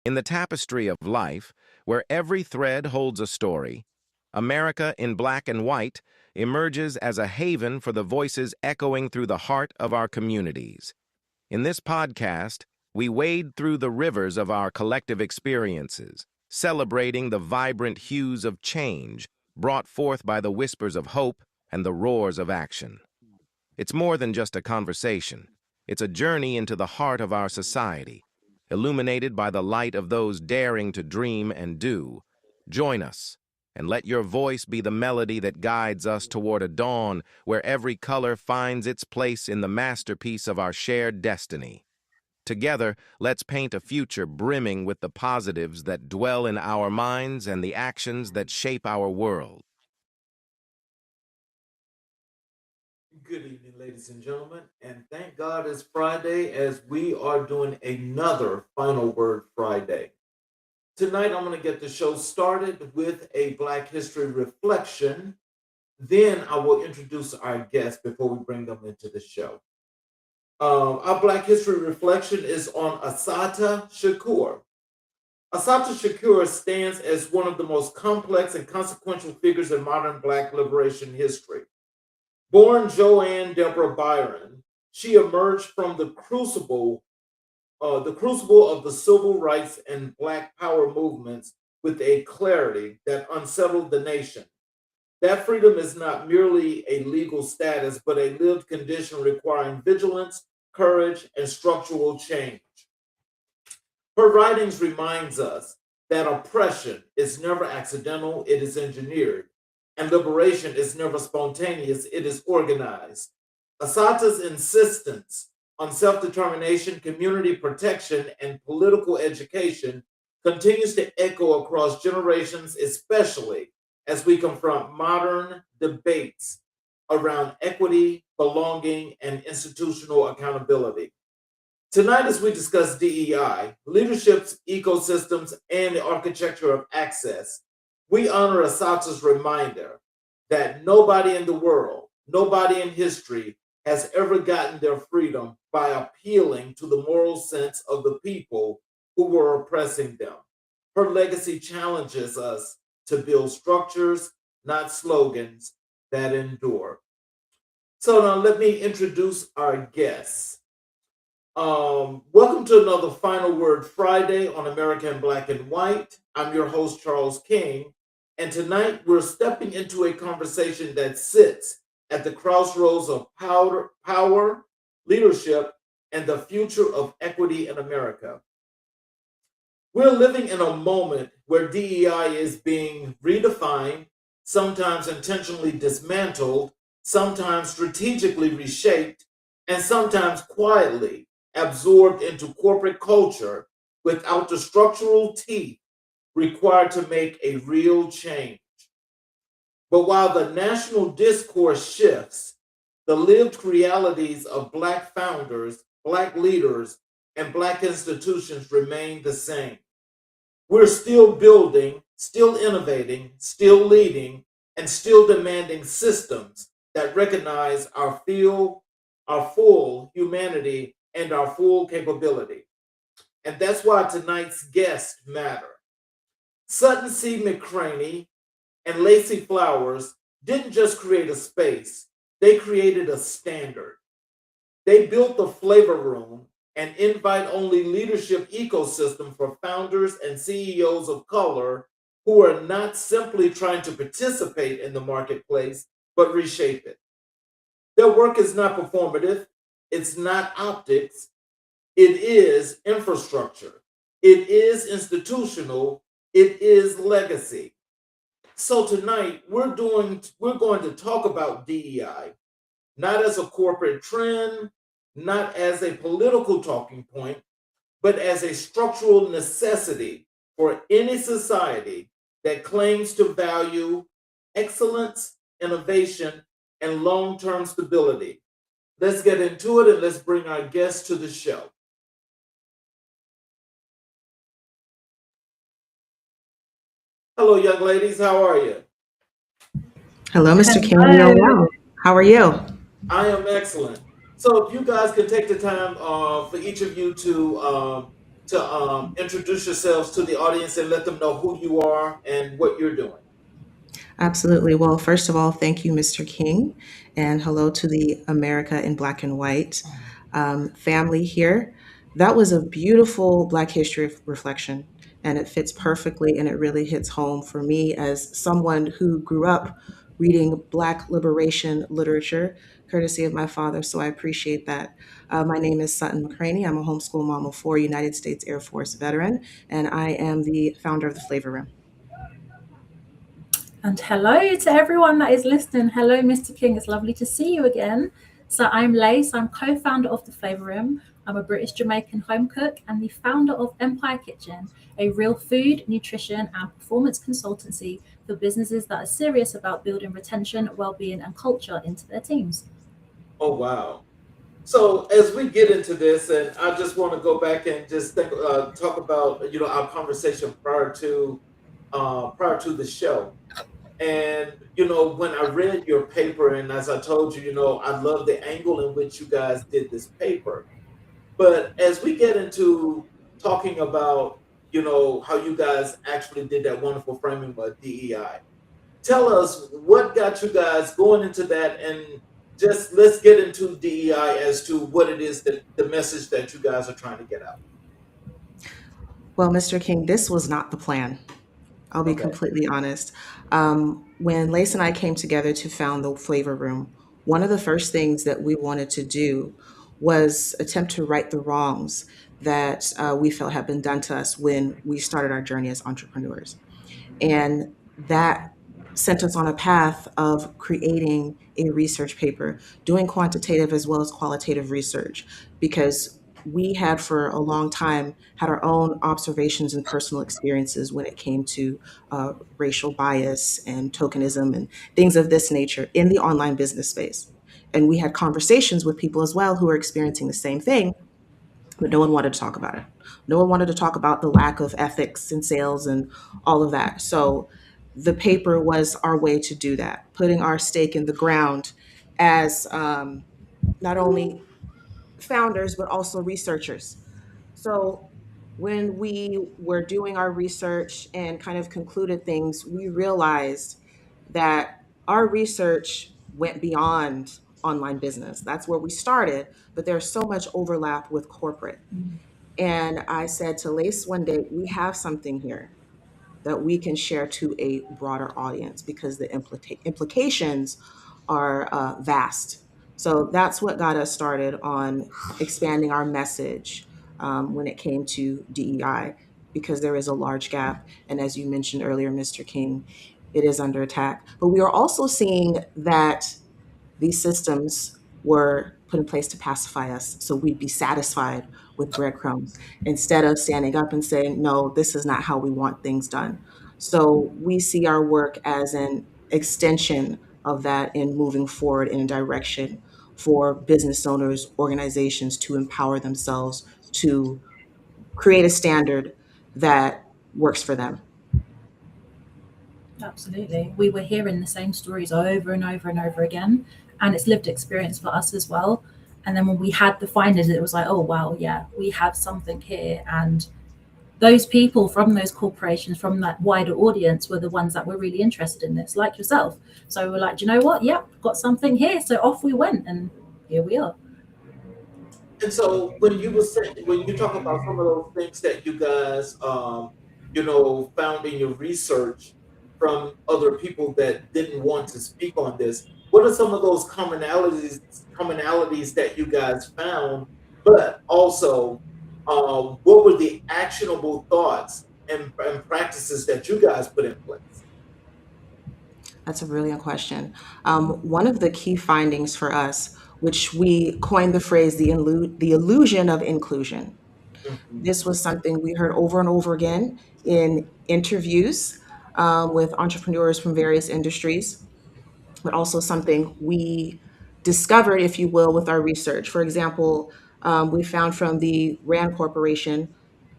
In the tapestry of life, where every thread holds a story, America in black and white emerges as a haven for the voices echoing through the heart of our communities. In this podcast, we wade through the rivers of our collective experiences, celebrating the vibrant hues of change brought forth by the whispers of hope and the roars of action. It's more than just a conversation. It's a journey into the heart of our society, illuminated by the light of those daring to dream and do. Join us, and let your voice be the melody that guides us toward a dawn where every color finds its place in the masterpiece of our shared destiny. Together, let's paint a future brimming with the positives that dwell in our minds and the actions that shape our world. Good evening, ladies and gentlemen, and thank God it's Friday as we are doing another Final Word Friday. Tonight, I'm going to get the show started with a Black History reflection. Then I will introduce our guests before we bring them into the show. Our Black History reflection is on Assata Shakur. Assata Shakur stands as one of the most complex and consequential figures in modern Black liberation history. Born Joanne Deborah Byron, she emerged from the crucible of the civil rights and Black power movements with a clarity that unsettled the nation. That freedom is not merely a legal status, but a lived condition requiring vigilance, courage, and structural change. Her writings reminds us that oppression is never accidental, it is engineered, and liberation is never spontaneous, it is organized. Assata's insistence on self-determination, community protection, and political education continues to echo across generations, especially as we confront modern debates around equity, belonging, and institutional accountability. Tonight, as we discuss DEI, leaderships, ecosystems, and the architecture of access, we honor Assata's reminder that nobody in the world, nobody in history has ever gotten their freedom by appealing to the moral sense of the people who were oppressing them. Her legacy challenges us to build structures, not slogans, that endure. So now let me introduce our guests. Welcome to another Final Word Friday on American Black and White. I'm your host, Charles King, and tonight we're stepping into a conversation that sits at the crossroads of power, leadership, and the future of equity in America. We're living in a moment where DEI is being redefined, sometimes intentionally dismantled, sometimes strategically reshaped, and sometimes quietly absorbed into corporate culture without the structural teeth required to make a real change. But while the national discourse shifts, the lived realities of Black founders, Black leaders, and Black institutions remain the same. We're still building, still innovating, still leading, and still demanding systems that recognize our full humanity and our full capability. And that's why tonight's guests matter. Sutton C. McCraney and Lacey Flowers didn't just create a space, they created a standard. They built the flavor room, an invite-only leadership ecosystem for founders and CEOs of color who are not simply trying to participate in the marketplace, but reshape it. Their work is not performative, it's not optics, it is infrastructure, it is institutional, it is legacy. So tonight we're going to talk about DEI, not as a corporate trend, not as a political talking point, but as a structural necessity for any society that claims to value excellence, innovation, and long-term stability. Let's get into it and let's bring our guests to the show. Hello, young ladies. How are you? Hello, Mr. King. We are Hello. well. How are you? I am excellent. So, if you guys could take the time for each of you to to introduce yourselves to the audience and let them know who you are and what you're doing. Absolutely. Well, first of all, thank you, Mr. King, and hello to the America in Black and White family here. That was a beautiful Black history reflection, and it fits perfectly and it really hits home for me as someone who grew up reading Black liberation literature, courtesy of my father. So I appreciate that. My name is Sutton McCraney. I'm a homeschool mom of four, United States Air Force veteran, and I am the founder of the Flavor Room. And hello to everyone that is listening. Hello, Mr. King. It's lovely to see you again. So I'm Lace. I'm co-founder of The Flavor Room. I'm a British Jamaican home cook and the founder of Empire Kitchen, a real food, nutrition, and performance consultancy for businesses that are serious about building retention, well-being, and culture into their teams. Oh, wow. So as we get into this, and I just want to go back and just talk about our conversation prior to the show. And when I read your paper, and as I told you, I love the angle in which you guys did this paper. But as we get into talking about how you guys actually did that wonderful framing of DEI, tell us what got you guys going into that, and just let's get into DEI as to what it is that the message that you guys are trying to get out. Well, Mr. King, this was not the plan. I'll be Okay. completely honest. When Lace and I came together to found the Flavor Room, one of the first things that we wanted to do was attempt to right the wrongs that we felt had been done to us when we started our journey as entrepreneurs. And that sent us on a path of creating a research paper, doing quantitative as well as qualitative research, because we had for a long time had our own observations and personal experiences when it came to racial bias and tokenism and things of this nature in the online business space. And we had conversations with people as well who were experiencing the same thing, but no one wanted to talk about it. No one wanted to talk about the lack of ethics in sales and all of that. So the paper was our way to do that, putting our stake in the ground as not only founders, but also researchers. So when we were doing our research and kind of concluded things, we realized that our research went beyond online business. That's where we started, but there's so much overlap with corporate. And I said to Lace one day, we have something here that we can share to a broader audience because the implications are vast. So that's what got us started on expanding our message when it came to DEI, because there is a large gap. And as you mentioned earlier, Mr. King, it is under attack. But we are also seeing that these systems were put in place to pacify us so we'd be satisfied with breadcrumbs instead of standing up and saying, no, this is not how we want things done. So we see our work as an extension of that in moving forward in a direction for business owners, organizations to empower themselves to create a standard that works for them. Absolutely. We were hearing the same stories over and over and over again, and it's lived experience for us as well. And then when we had the findings, it was like, oh, wow, yeah, we have something here. And those people from those corporations, from that wider audience, were the ones that were really interested in this, like yourself. So we're like, do you know what? Yep, got something here. So off we went, and here we are. And so when you talk about some of those things that you guys found in your research from other people that didn't want to speak on this, what are some of those commonalities that you guys found? But also, what were the actionable thoughts and practices that you guys put in place? That's a brilliant question. One of the key findings for us, which we coined the phrase the illusion of inclusion. Mhm. This was something we heard over and over again in interviews with entrepreneurs from various industries, but also something we discovered, if you will, with our research. For example, we found from the RAND Corporation,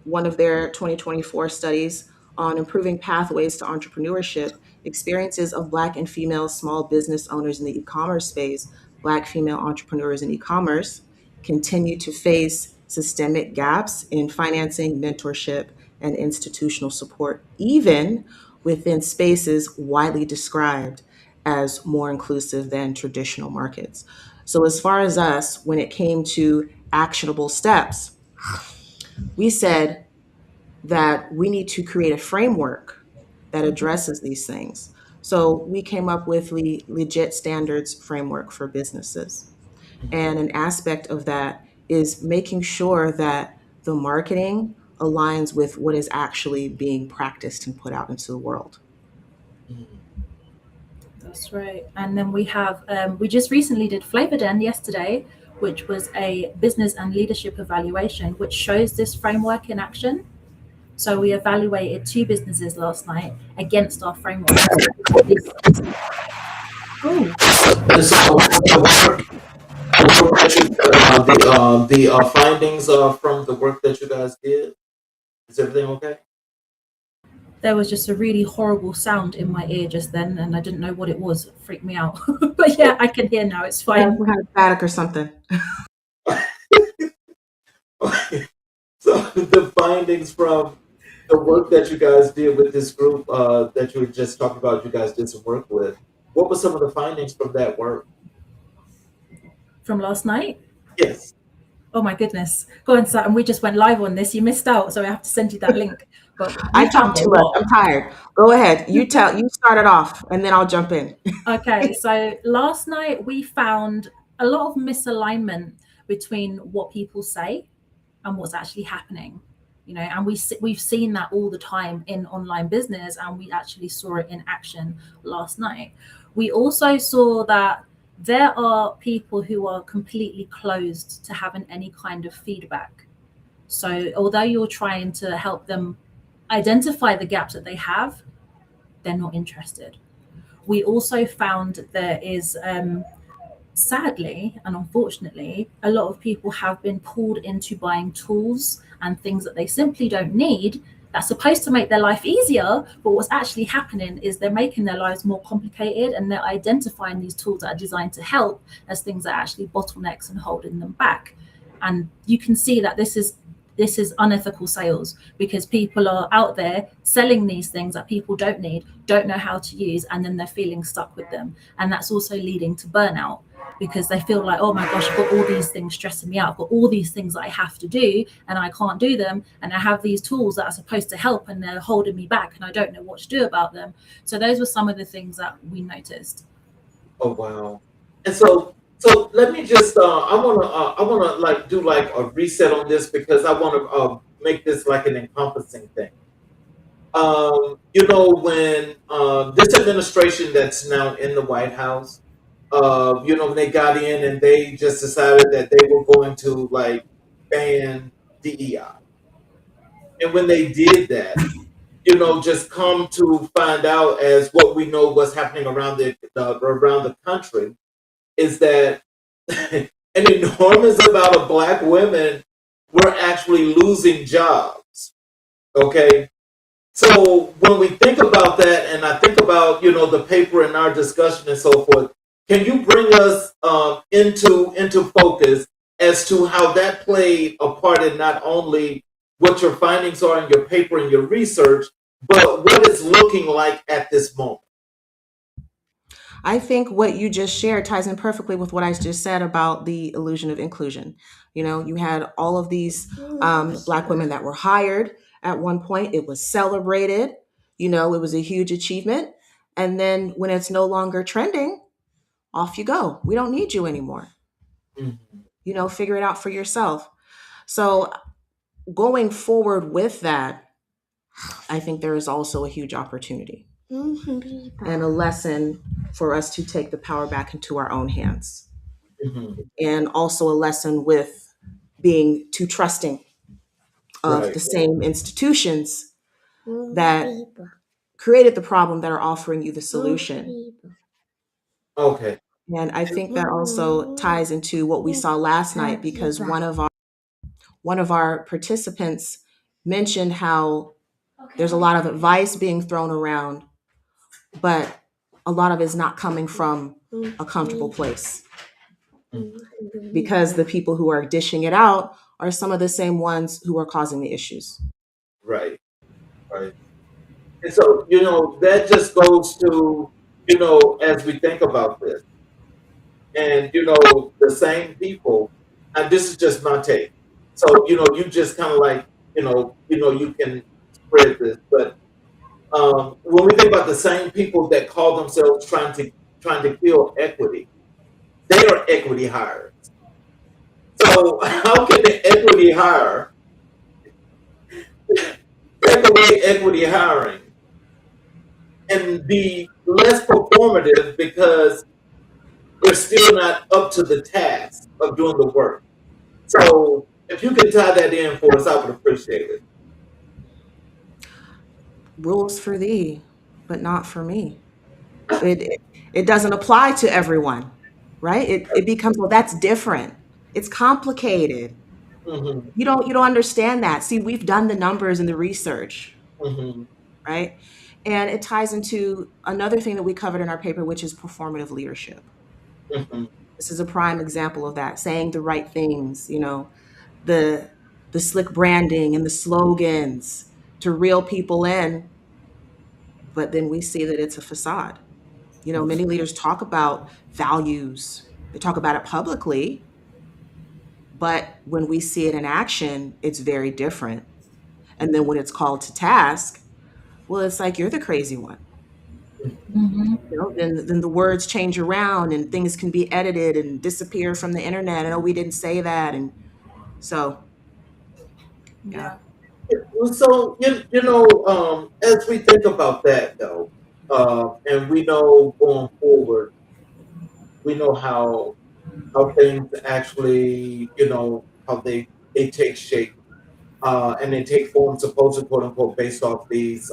one of their 2024 studies on improving pathways to entrepreneurship, experiences of Black and female small business owners in the e commerce space, Black female entrepreneurs in e commerce continue to face systemic gaps in financing, mentorship, and institutional support, even within spaces widely described as more inclusive than traditional markets. So, as far as us, when it came to actionable steps, we said that we need to create a framework that addresses these things. So, we came up with the Legit Standards Framework for businesses. And an aspect of that is making sure that the marketing aligns with what is actually being practiced and put out into the world. That's right. And then we have, we just recently did Flavor Den yesterday, which was a business and leadership evaluation, which shows this framework in action. So we evaluated 2 businesses last night against our framework. Oh, And so the findings from the work that you guys did. Is everything okay? there was just a really horrible sound in my ear just then, and I didn't know what it was. It freaked me out. But yeah, I can hear now. It's fine. We had a static or something. So the findings from the work that you guys did with this group that you were just talking about, you guys did some work with. What were some of the findings from that work? From last night? Yes. Oh my goodness. Go on, Sat, and we just went live on this. You missed out, so I have to send you that link. But I talked too much. I'm tired. Go ahead. You start it off, and then I'll jump in. Okay, so last night we found a lot of misalignment between what people say and what's actually happening. And we've seen that all the time in online business, and we actually saw it in action last night. We also saw that there are people who are completely closed to having any kind of feedback. So although you're trying to help them identify the gaps that they have, they're not interested. We also found there is, sadly and unfortunately, a lot of people have been pulled into buying tools and things that they simply don't need, that's supposed to make their life easier, but what's actually happening is they're making their lives more complicated, and they're identifying these tools that are designed to help as things that are actually bottlenecks and holding them back. And you can see that this is unethical sales, because people are out there selling these things that people don't need, don't know how to use, and then they're feeling stuck with them. And that's also leading to burnout, because they feel like, oh my gosh, I've got all these things stressing me out, I've got all these things that I have to do and I can't do them, and I have these tools that are supposed to help and they're holding me back and I don't know what to do about them. So those were some of the things that we noticed. Oh wow. And so let me just I wanna like do like a reset on this, because I want to make this like an encompassing thing. When this administration that's now in the White House, when they got in and they just decided that they were going to like ban DEI, and when they did that, just come to find out, as what we know what's happening around the country, is that an enormous amount of Black women were actually losing jobs. Okay. So when we think about that, and I think about, the paper and our discussion and so forth, can you bring us into focus as to how that played a part in not only what your findings are in your paper and your research, but what it's looking like at this moment? I think what you just shared ties in perfectly with what I just said about the illusion of inclusion. You had all of these Black women that were hired at one point. It was celebrated. It was a huge achievement. And then when it's no longer trending, off you go. We don't need you anymore. Mm-hmm. Figure it out for yourself. So going forward with that, I think there is also a huge opportunity and a lesson for us to take the power back into our own hands. Mm-hmm. And also a lesson with being too trusting of Right. the same institutions that created the problem that are offering you the solution. Okay. And I think that also ties into what we saw last night, because one of our participants mentioned how there's a lot of advice being thrown around, but a lot of it is not coming from a comfortable place, because the people who are dishing it out are some of the same ones who are causing the issues. Right, right. And so, that just goes to, as we think about this, and, the same people, and this is just my take. So, you just kind of like, you can spread this, but when we think about the same people that call themselves trying to kill equity, they are equity hires. So how can the equity hire take away equity hiring and be less performative because they're still not up to the task of doing the work? So if you can tie that in for us, I would appreciate it. Rules for thee, but not for me. It doesn't apply to everyone, right? It becomes, well, that's different. It's complicated. Hmm. You don't understand that. See, we've done the numbers and the research, Hmm. right? And it ties into another thing that we covered in our paper, which is performative leadership. Hmm. This is a prime example of that, saying the right things, the the slick branding and the slogans to reel people in, but then we see that it's a facade. Many leaders talk about values. They talk about it publicly, but when we see it in action, it's very different. And then when it's called to task, well, it's like you're the crazy one. Hmm. Then the words change around and things can be edited and disappear from the internet. And oh, we didn't say that. And so, yeah. Yeah. So as we think about that though, and we know going forward, we know how things actually, how they take shape, and they take form, supposed quote unquote, based off these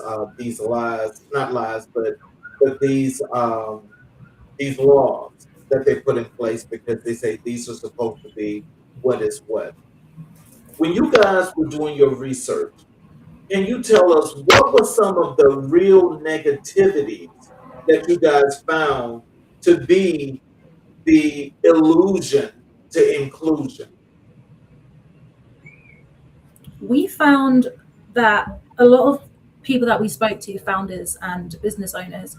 lies, not lies, but these laws that they put in place because they say these are supposed to be what is what. When you guys were doing your research, can you tell us what were some of the real negativities that you guys found to be the illusion to inclusion? We found that a lot of people that we spoke to, founders and business owners,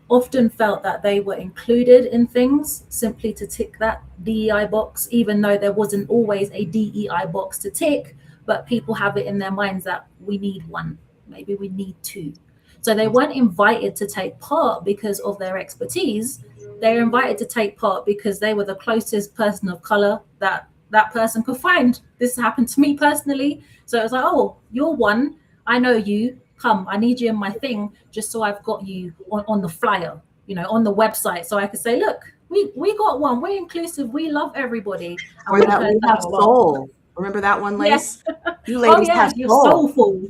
often felt that they were included in things simply to tick that DEI box, even though there wasn't always a DEI box to tick. But people have it in their minds that we need one, maybe we need two. So they weren't invited to take part because of their expertise. They were invited to take part because they were the closest person of color that person could find. This happened to me personally. So it was like, oh, you're one. I know you. Come, I need you in my thing, just so I've got you on the flyer, on the website, so I could say, look, we got one. We're inclusive. We love everybody, and Or we that heard we that have a lot. soul. Remember that one, Yeah. Lace? You Oh ladies yeah, have you're soul. soulful.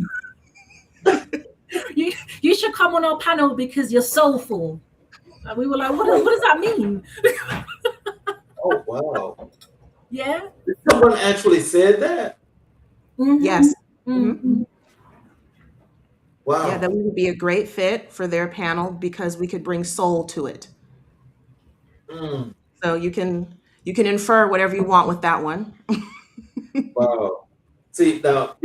You should come on our panel because you're soulful. And we were like, what does that mean? Oh wow! Yeah. Someone actually said that. Yes. Mm-hmm. Mhm. Mm-hmm. Yeah, that Wow. we would be a great fit for their panel because we could bring soul to it. Mm, So you can infer whatever you want with that one. wow. See now,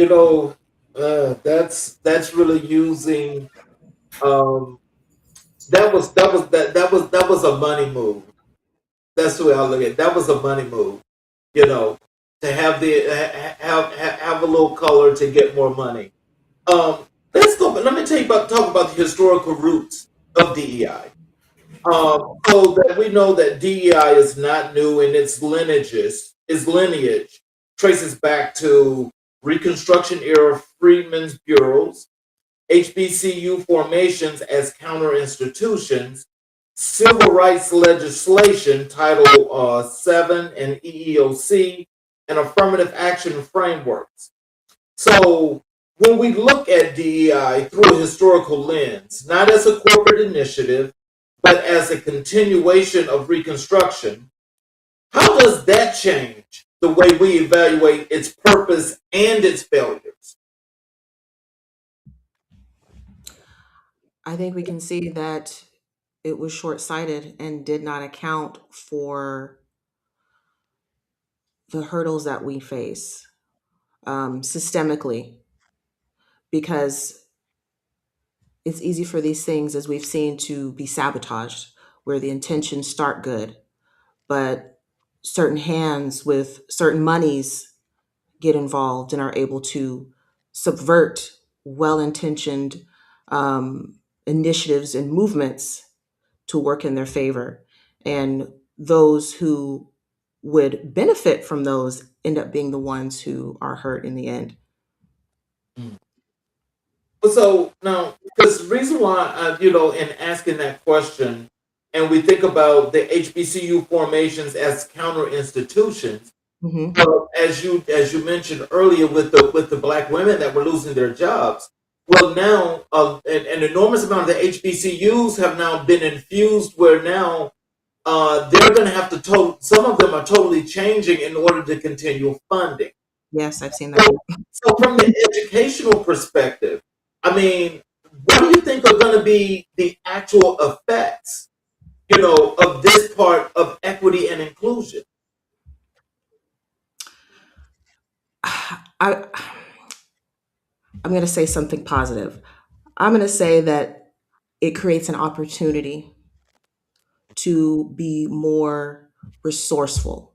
that's really using. Um, that was a money move. That's the way I look at it. That was a money move. You know, to have have a little color to get more money. Let's go. Let me tell you talk about the historical roots of DEI. So that we know that DEI is not new, and its lineage traces back to Reconstruction era Freedmen's bureaus, HBCU formations as counter institutions, civil rights legislation, Title 7 and EEOC, and affirmative action frameworks. So when we look at DEI through a historical lens, not as a corporate initiative, but as a continuation of Reconstruction, how does that change the way we evaluate its purpose and its failures? I think we can see that it was short-sighted and did not account for the hurdles that we face. systemically, because it's easy for these things, as we've seen, to be sabotaged, where the intentions start good, but certain hands with certain monies get involved and are able to subvert well intentioned um, initiatives and movements to work in their favor. And those who would benefit from those end up being the ones who are hurt in the end. So now, because the reason why, in asking that question, and we think about the HBCU formations as counter institutions, Hmm. as you mentioned earlier, with the black women that were losing their jobs. Well, now an enormous amount of the HBCUs have now been infused, where now they're going to have to some of them are totally changing in order to continue funding. Yes, I've seen that So, too. so from the educational perspective, I mean, what do you think are going to be the actual effects, of this part of equity and inclusion? I, I'm going to say something positive. I'm going to say that it creates an opportunity to be more resourceful,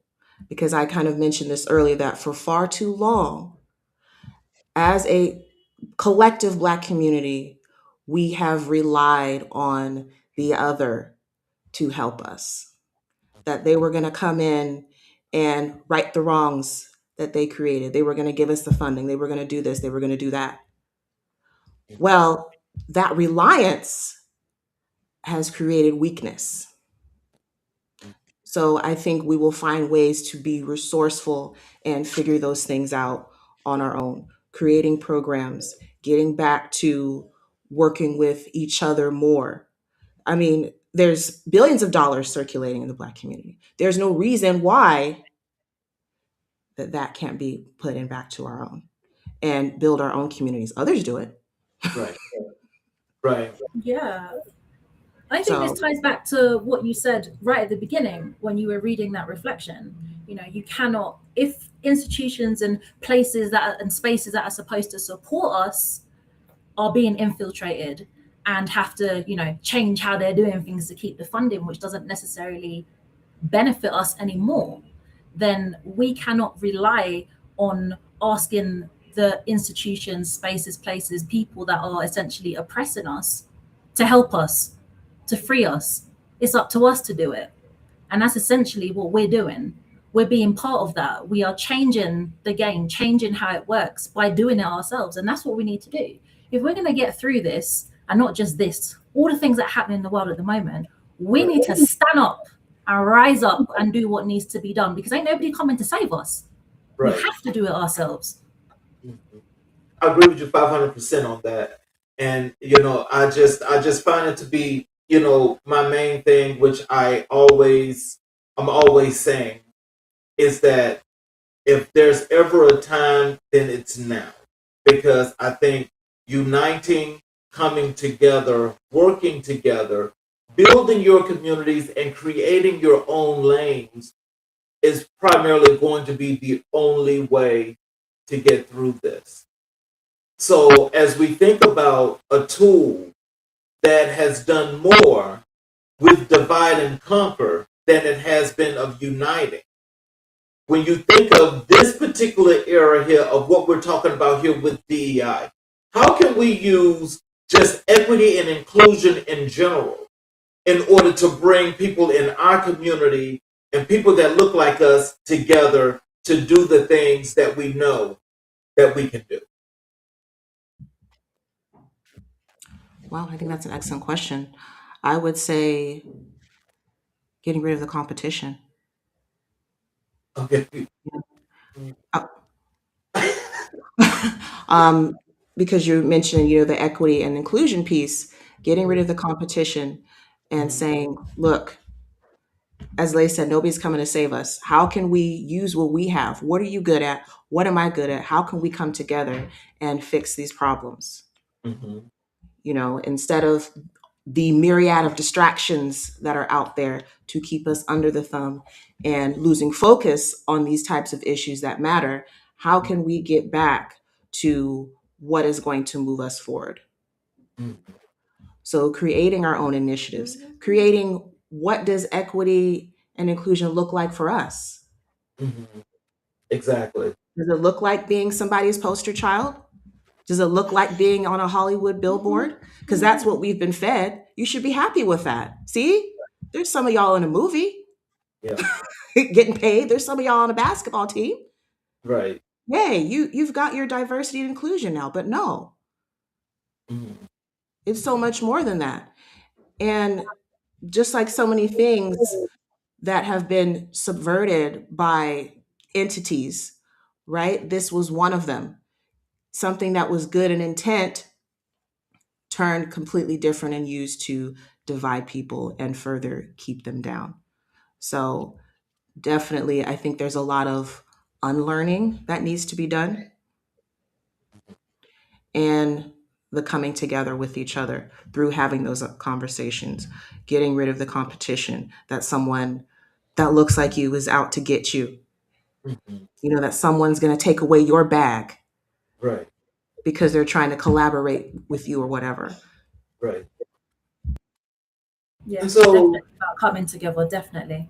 because I kind of mentioned this earlier, that for far too long, as a collective Black community, we have relied on the other to help us, that they were going to come in and right the wrongs that they created. They were going to give us the funding. They were going to do this. They were going to do that. Well, that reliance has created weakness. So I think we will find ways to be resourceful and figure those things out on our own, creating programs, getting back to working with each other more. I mean, there's billions of dollars circulating in the Black community. There's no reason why that can't be put in back to our own and build our own communities. Others do it. Right, right. Yeah. I think this So, ties back to what you said right at the beginning when you were reading that reflection. You cannot, if institutions and places and spaces that are supposed to support us are being infiltrated and have to, change how they're doing things to keep the funding, which doesn't necessarily benefit us anymore, then we cannot rely on asking the institutions, spaces, places, people that are essentially oppressing us to help us, to free us. It's up to us to do it. And that's essentially what we're doing. We're being part of that. We are changing the game, changing how it works by doing it ourselves. And that's what we need to do. If we're going to get through this, and not just this, all the things that happen in the world at the moment, we need to stand up and rise up and do what needs to be done, because ain't nobody coming to save us. Right. We have to do it ourselves. I agree with you 500% on that. And I just find it to be, my main thing, which I'm always saying, is that if there's ever a time, then it's now. Because I think uniting, coming together, working together, building your communities and creating your own lanes is primarily going to be the only way to get through this. So as we think about a tool that has done more with divide and conquer than it has been of uniting, when you think of this particular era here of what we're talking about here with DEI, how can we use just equity and inclusion in general in order to bring people in our community and people that look like us together to do the things that we know that we can do? well, I think that's an excellent question. I would say getting rid of the competition. Okay. Uh, because you mentioned, the equity and inclusion piece, getting rid of the competition and saying, look, as Lay said, nobody's coming to save us. How can we use what we have? What are you good at? What am I good at? How can we come together and fix these problems? Mm-hmm. Instead of the myriad of distractions that are out there to keep us under the thumb and losing focus on these types of issues that matter, How can we get back to what is going to move us forward? Mhm. So creating our own initiatives, creating what does equity and inclusion look like for us? Mhm. Exactly. Does it look like being somebody's poster child? Does it look like being on a Hollywood billboard? Because that's what we've been fed. You should be happy with that. See, there's some of y'all in a movie Yeah. getting paid. There's some of y'all on a basketball team. Right. Yay, you've got your diversity and inclusion now. But no, Mhm. it's so much more than that. And just like so many things that have been subverted by entities, right? This was one of them. Something that was good in intent turned completely different and used to divide people and further keep them down. So, definitely, I think there's a lot of unlearning that needs to be done and the coming together with each other through having those conversations, getting rid of the competition that someone that looks like you is out to get you, Mhm. that someone's going to take away your bag Right. because they're trying to collaborate with you or whatever. Right. Yeah, And definitely so, about coming together, definitely.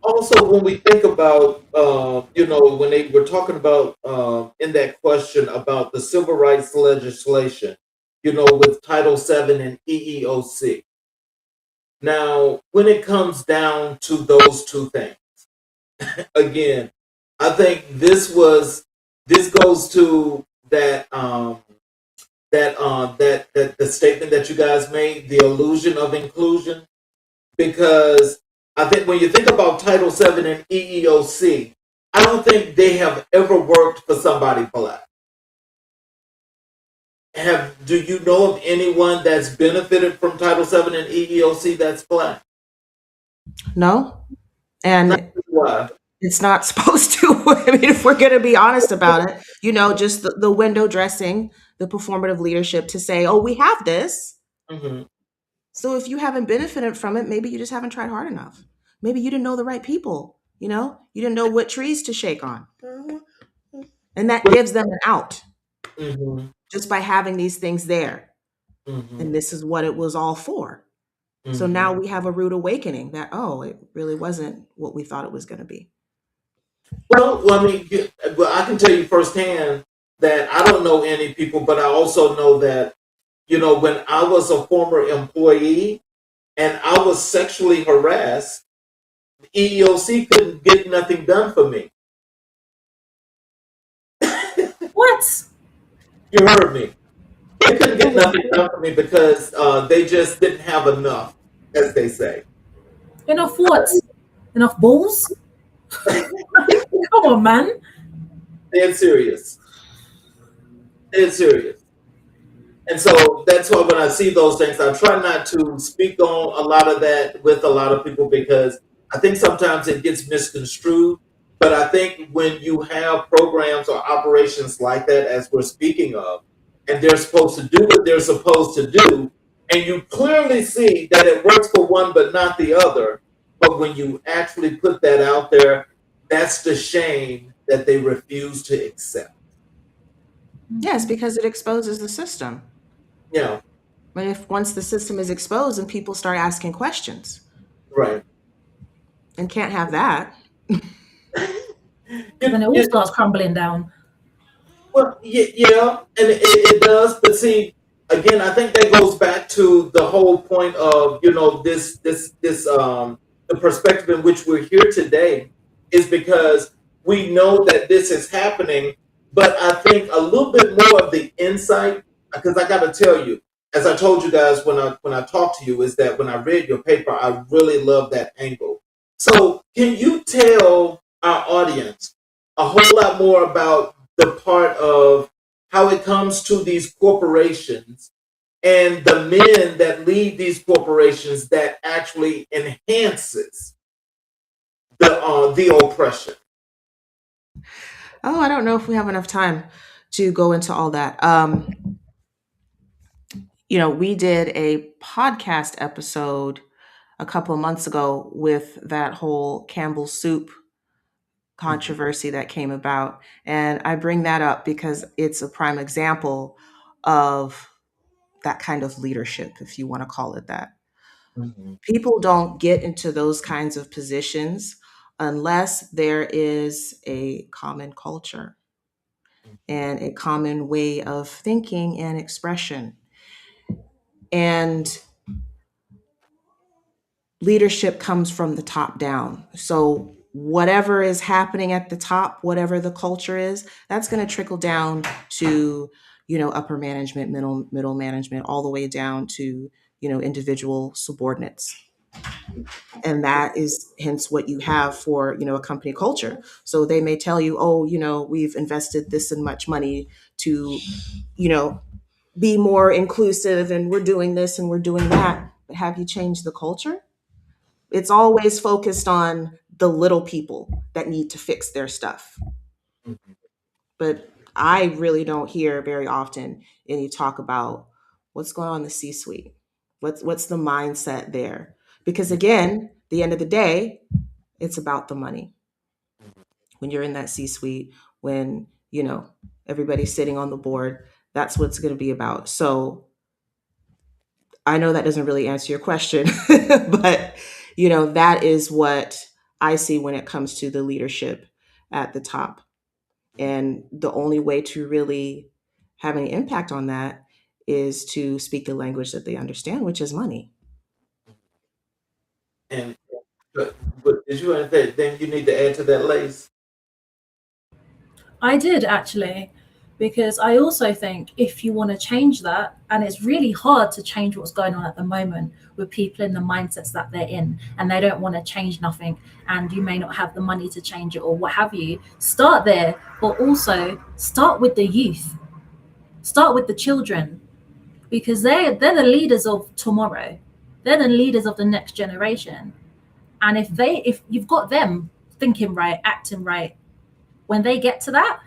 also when we think about, when they were talking about in that question about the civil rights legislation, with Title VII and EEOC. Now, when it comes down to those two things, again, I think this goes to that the statement that you guys made, the illusion of inclusion, because I think when you think about Title VII and EEOC, I don't think they have ever worked for somebody black. Do you know of anyone that's benefited from Title VII and EEOC that's black? No? Not And why. it's not supposed to. I mean, if we're going to be honest about it, just the window dressing, the performative leadership to say, oh, we have this. Hmm. So if you haven't benefited from it, maybe you just haven't tried hard enough. Maybe you didn't know the right people, you didn't know what trees to shake on. And that gives them an out Hmm. just by having these things there. Hmm. And this is what it was all for. So Hmm. now we have a rude awakening that, oh, it really wasn't what we thought it was going to be. Well, I mean, well, I can tell you firsthand that I don't know any people, but I also know that, when I was a former employee and I was sexually harassed, EEOC couldn't get nothing done for me. What? You heard me. They couldn't get nothing done for me because they just didn't have enough, as they say. Enough what? Enough balls? Come on, man. Dead serious. Dead serious. And so that's why when I see those things, I try not to speak on a lot of that with a lot of people because I think sometimes it gets misconstrued. But I think when you have programs or operations like that, as we're speaking of, and they're supposed to do what they're supposed to do, and you clearly see that it works for one but not the other, but when you actually put that out there, that's the shame that they refuse to accept. Yes, because it exposes the system. You know, But if once the system is exposed and people start asking questions right. and can't have that. Because then it all starts crumbling down. Well, yeah, and it does. But see, again, I think that goes back to the whole point of the perspective in which we're here today is because we know that this is happening. But I think a little bit more of the insight, because I got to tell you, as I told you guys when I talked to you, is that when I read your paper, I really love that angle. So, can you tell our audience a whole lot more about the part of how it comes to these corporations and the men that lead these corporations that actually enhances the oppression? Oh, I don't know if we have enough time to go into all that. We did a podcast episode a couple of months ago with that whole Campbell's soup controversy that came about. And I bring that up because it's a prime example of that kind of leadership, if you want to call it that. Mm-hmm. People don't get into those kinds of positions unless there is a common culture and a common way of thinking and expression. And leadership comes from the top down. So whatever is happening at the top, whatever the culture is, that's going to trickle down to, upper management, middle management, all the way down to, individual subordinates. And that is hence what you have for, a company culture. So they may tell you, oh, we've invested this and much money to, be more inclusive, and we're doing this and we're doing that. But have you changed the culture? It's always focused on the little people that need to fix their stuff. Mm-hmm. But I really don't hear very often any talk about what's going on in the C-suite. What's the mindset there? Because again, the end of the day, it's about the money. When you're in that C-suite, when, everybody's sitting on the board, that's what it's going to be about. So I know that doesn't really answer your question, but that is what I see when it comes to the leadership at the top. And the only way to really have any impact on that is to speak the language that they understand, which is money. And but did you understand? Then you need to add to that, Lace. I did actually, because I also think if you want to change that, and it's really hard to change what's going on at the moment with people in the mindsets that they're in, and they don't want to change nothing, and you may not have the money to change it or what have you, start there, but also start with the youth, start with the children, because they're the leaders of tomorrow. They're the leaders of the next generation. And if you've got them thinking right, acting right, when they get to that,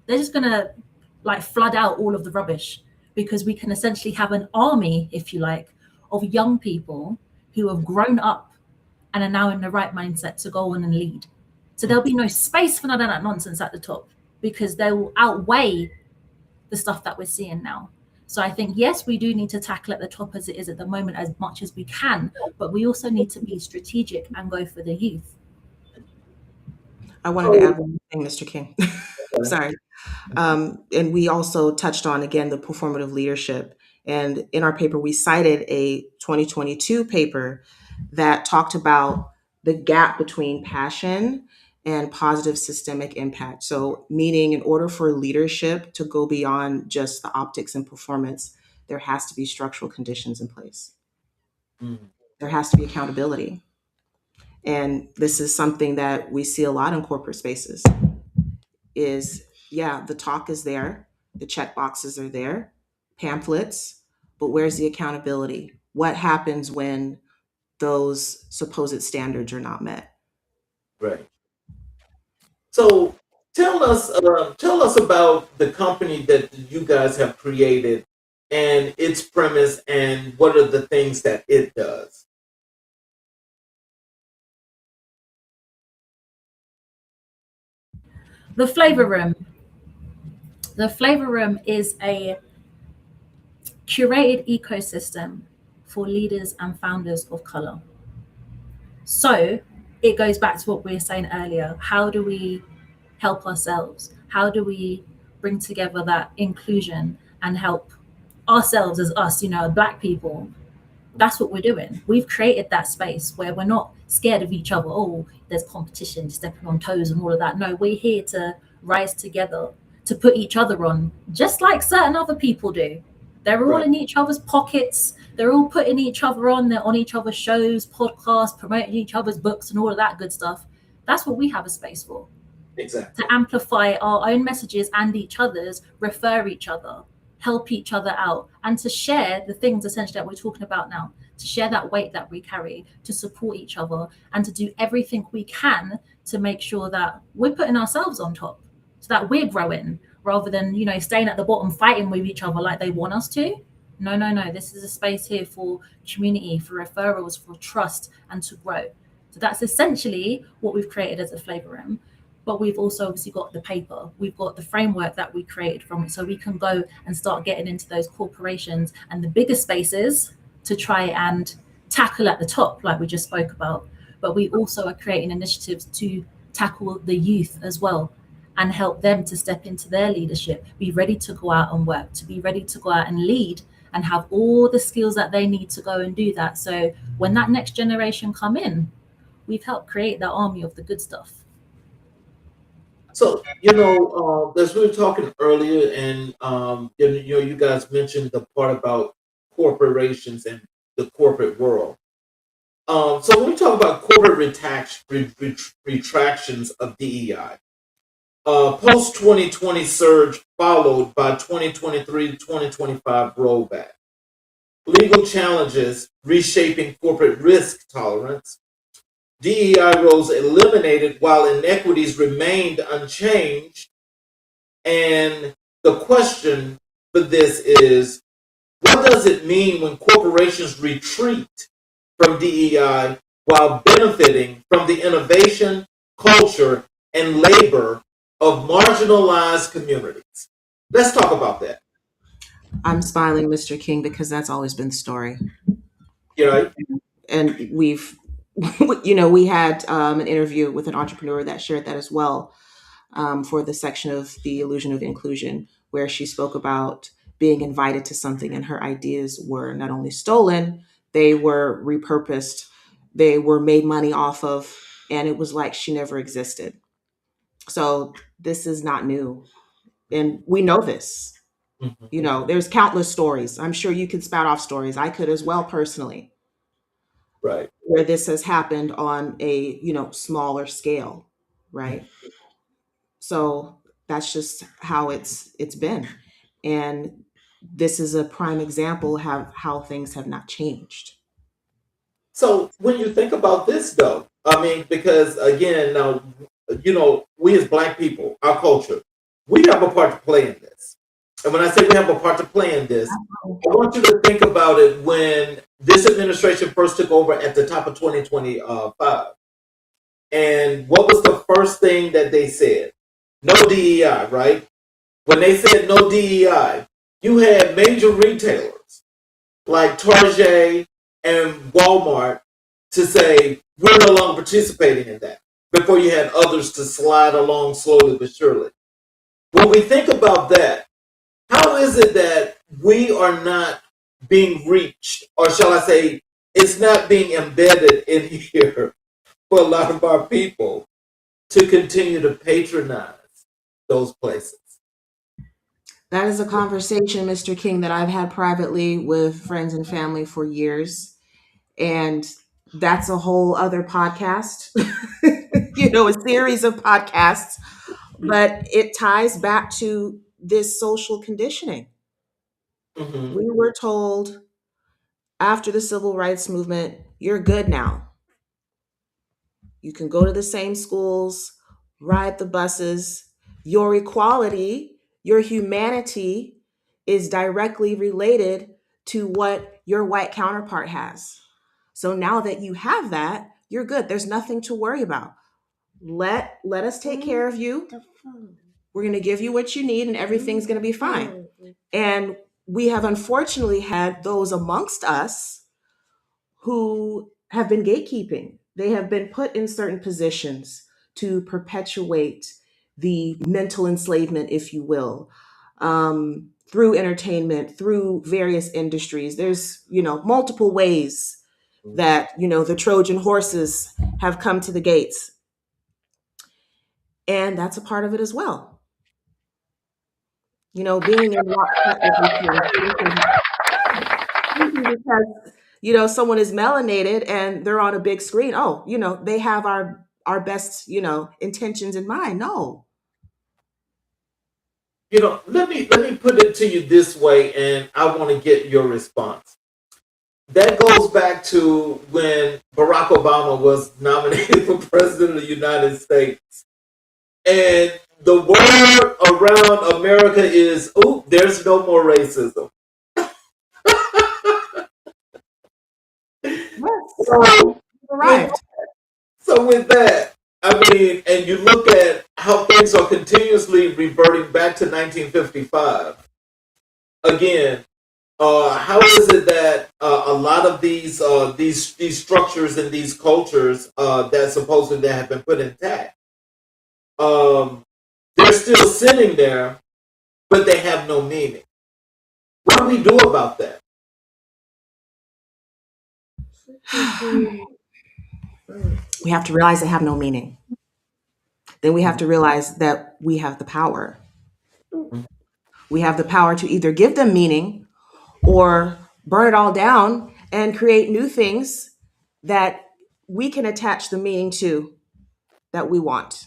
they're just gonna flood out all of the rubbish, because we can essentially have an army, if you like, of young people who have grown up and are now in the right mindset to go on and lead. So there'll be no space for none of that nonsense at the top, because they will outweigh the stuff that we're seeing now. So I think, yes, we do need to tackle at the top as it is at the moment as much as we can, but we also need to be strategic and go for the youth. I wanted to add one thing, Mr. King. Sorry. And we also touched on, again, the performative leadership. And in our paper, we cited a 2022 paper that talked about the gap between passion and positive systemic impact. So, meaning in order for leadership to go beyond just the optics and performance, there has to be structural conditions in place. Mm-hmm. There has to be accountability. And this is something that we see a lot in corporate spaces is, yeah, the talk is there, the check boxes are there, pamphlets, but where's the accountability? What happens when those supposed standards are not met? Right. So tell us about the company that you guys have created and its premise, and what are the things that it does. The Flavor Room. The Flavor Room is a curated ecosystem for leaders and founders of color. So it goes back to what we were saying earlier. How do we help ourselves? How do we bring together that inclusion and help ourselves as us, Black people? That's what we're doing. We've created that space where we're not scared of each other. Oh, there's competition, stepping on toes and all of that. No, we're here to rise together, to put each other on, just like certain other people do. They're all Right. in each other's pockets. They're all putting each other on. They're on each other's shows, podcasts, promoting each other's books and all of that good stuff. That's what we have a space for. Exactly. To amplify our own messages and each other's, refer each other, help each other out, and to share the things essentially that we're talking about now, to share that weight that we carry, to support each other, and to do everything we can to make sure that we're putting ourselves on top, so that we're growing rather than, staying at the bottom fighting with each other like they want us to. No, no, no. This is a space here for community, for referrals, for trust, and to grow. So that's essentially what we've created as a flavor room. But we've also obviously got the paper. We've got the framework that we created from it, so we can go and start getting into those corporations and the bigger spaces to try and tackle at the top, like we just spoke about. But we also are creating initiatives to tackle the youth as well and help them to step into their leadership, be ready to go out and work, to be ready to go out and lead and have all the skills that they need to go and do that. So when that next generation come in, we've helped create that army of the good stuff. So, as we were talking earlier, and you guys mentioned the part about corporations and the corporate world. So when we talk about corporate retractions of DEI, post 2020 surge followed by 2023 to 2025 rollback. Legal challenges reshaping corporate risk tolerance. DEI roles eliminated while inequities remained unchanged. And the question for this is, what does it mean when corporations retreat from DEI while benefiting from the innovation, culture, and labor of marginalized communities? Let's talk about that. I'm smiling, Mr. King, because that's always been the story. You know, And we had an interview with an entrepreneur that shared that as well, for the section of the illusion of inclusion, where she spoke about being invited to something and her ideas were not only stolen, they were repurposed, they were made money off of, and it was like she never existed. So this is not new. And we know this. There's countless stories. I'm sure you could spout off stories. I could as well personally, right, where this has happened on a, smaller scale, right? So that's just how it's been. And this is a prime example of how things have not changed. So when you think about this, though, I mean, because again, now, we as Black people, our culture, we have a part to play in this. And when I say we have a part to play in this, I want you to think about it when this administration first took over at the top of 2025. And what was the first thing that they said? No DEI, right? When they said no DEI, you had major retailers like Target and Walmart to say, we're no longer participating in that, before you had others to slide along slowly but surely. When we think about that, how is it that we are not being reached, or shall I say, it's not being embedded in here for a lot of our people to continue to patronize those places? That is a conversation, Mr. King, that I've had privately with friends and family for years. And that's a whole other podcast, a series of podcasts. But it ties back to this social conditioning. Mm-hmm. We were told after the civil rights movement, you're good now. You can go to the same schools, ride the buses. Your equality, your humanity is directly related to what your white counterpart has. So now that you have that, you're good. There's nothing to worry about. Let us take care of you. We're going to give you what you need and everything's going to be fine. And we have unfortunately had those amongst us who have been gatekeeping. They have been put in certain positions to perpetuate the mental enslavement, if you will, through entertainment, through various industries. There's, multiple ways that, the Trojan horses have come to the gates. And that's a part of it as well. Being in lockstep because someone is melanated and they're on a big screen. Oh, they have our best intentions in mind. No. Let me put it to you this way, and I want to get your response. That goes back to when Barack Obama was nominated for president of the United States. And the word around America is, "Ooh, there's no more racism." Yes, So with arrived. so with that, I mean, and you look at how things are continuously reverting back to 1955. Again, how is it that a lot of these structures and these cultures that supposedly have been put intact, um, they're still sitting there, but they have no meaning? What do we do about that? We have to realize they have no meaning. Then we have to realize that we have the power. We have the power to either give them meaning or burn it all down and create new things that we can attach the meaning to that we want.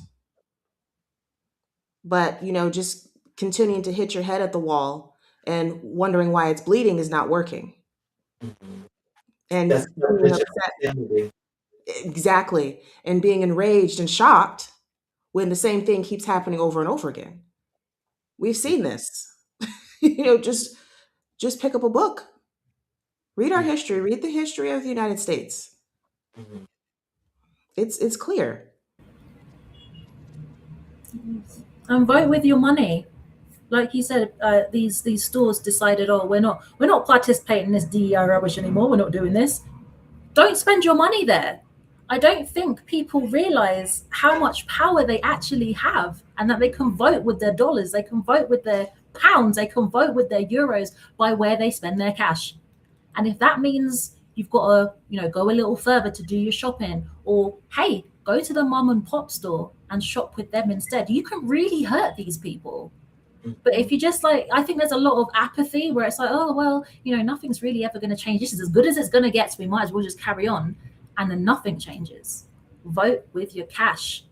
But, just continuing to hit your head at the wall and wondering why it's bleeding is not working. Mhm. That's And being selfish upset, identity. exactly, and being enraged and shocked when the same thing keeps happening over and over again. We've seen this. Just pick up a book, read our history, read the history of the United States. Mhm. It's clear. And vote with your money. Like you said, these stores decided, oh, we're not participating in this DEI rubbish anymore. We're not doing this. Don't spend your money there. I don't think people realize how much power they actually have, and that they can vote with their dollars, they can vote with their pounds, they can vote with their euros by where they spend their cash. And if that means you've got to, go a little further to do your shopping, or hey, go to the mom and pop store and shop with them instead, you can really hurt these people. But if you just like, I think there's a lot of apathy where it's like, oh, well, nothing's really ever going to change. This is as good as it's going to get. So we might as well just carry on. And then nothing changes. Vote with your cash.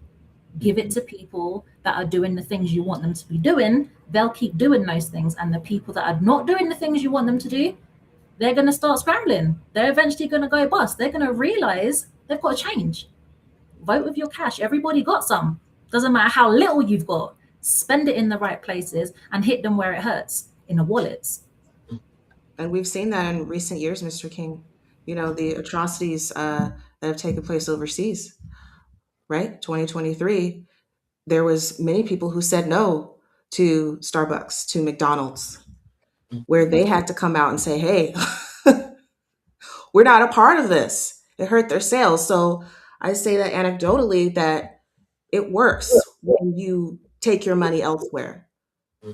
Give it to people that are doing the things you want them to be doing. They'll keep doing those things. And the people that are not doing the things you want them to do, they're going to start scrambling. They're eventually going to go bust. They're going to realize they've got to change. Vote with your cash. Everybody got some. Doesn't matter how little you've got. Spend it in the right places and hit them where it hurts, in the wallets. And we've seen that in recent years, Mr. King. The atrocities that have taken place overseas, right? 2023, there was many people who said no to Starbucks, to McDonald's, where they had to come out and say, hey, we're not a part of this. It hurt their sales. So I say that anecdotally that it works when you take your money elsewhere.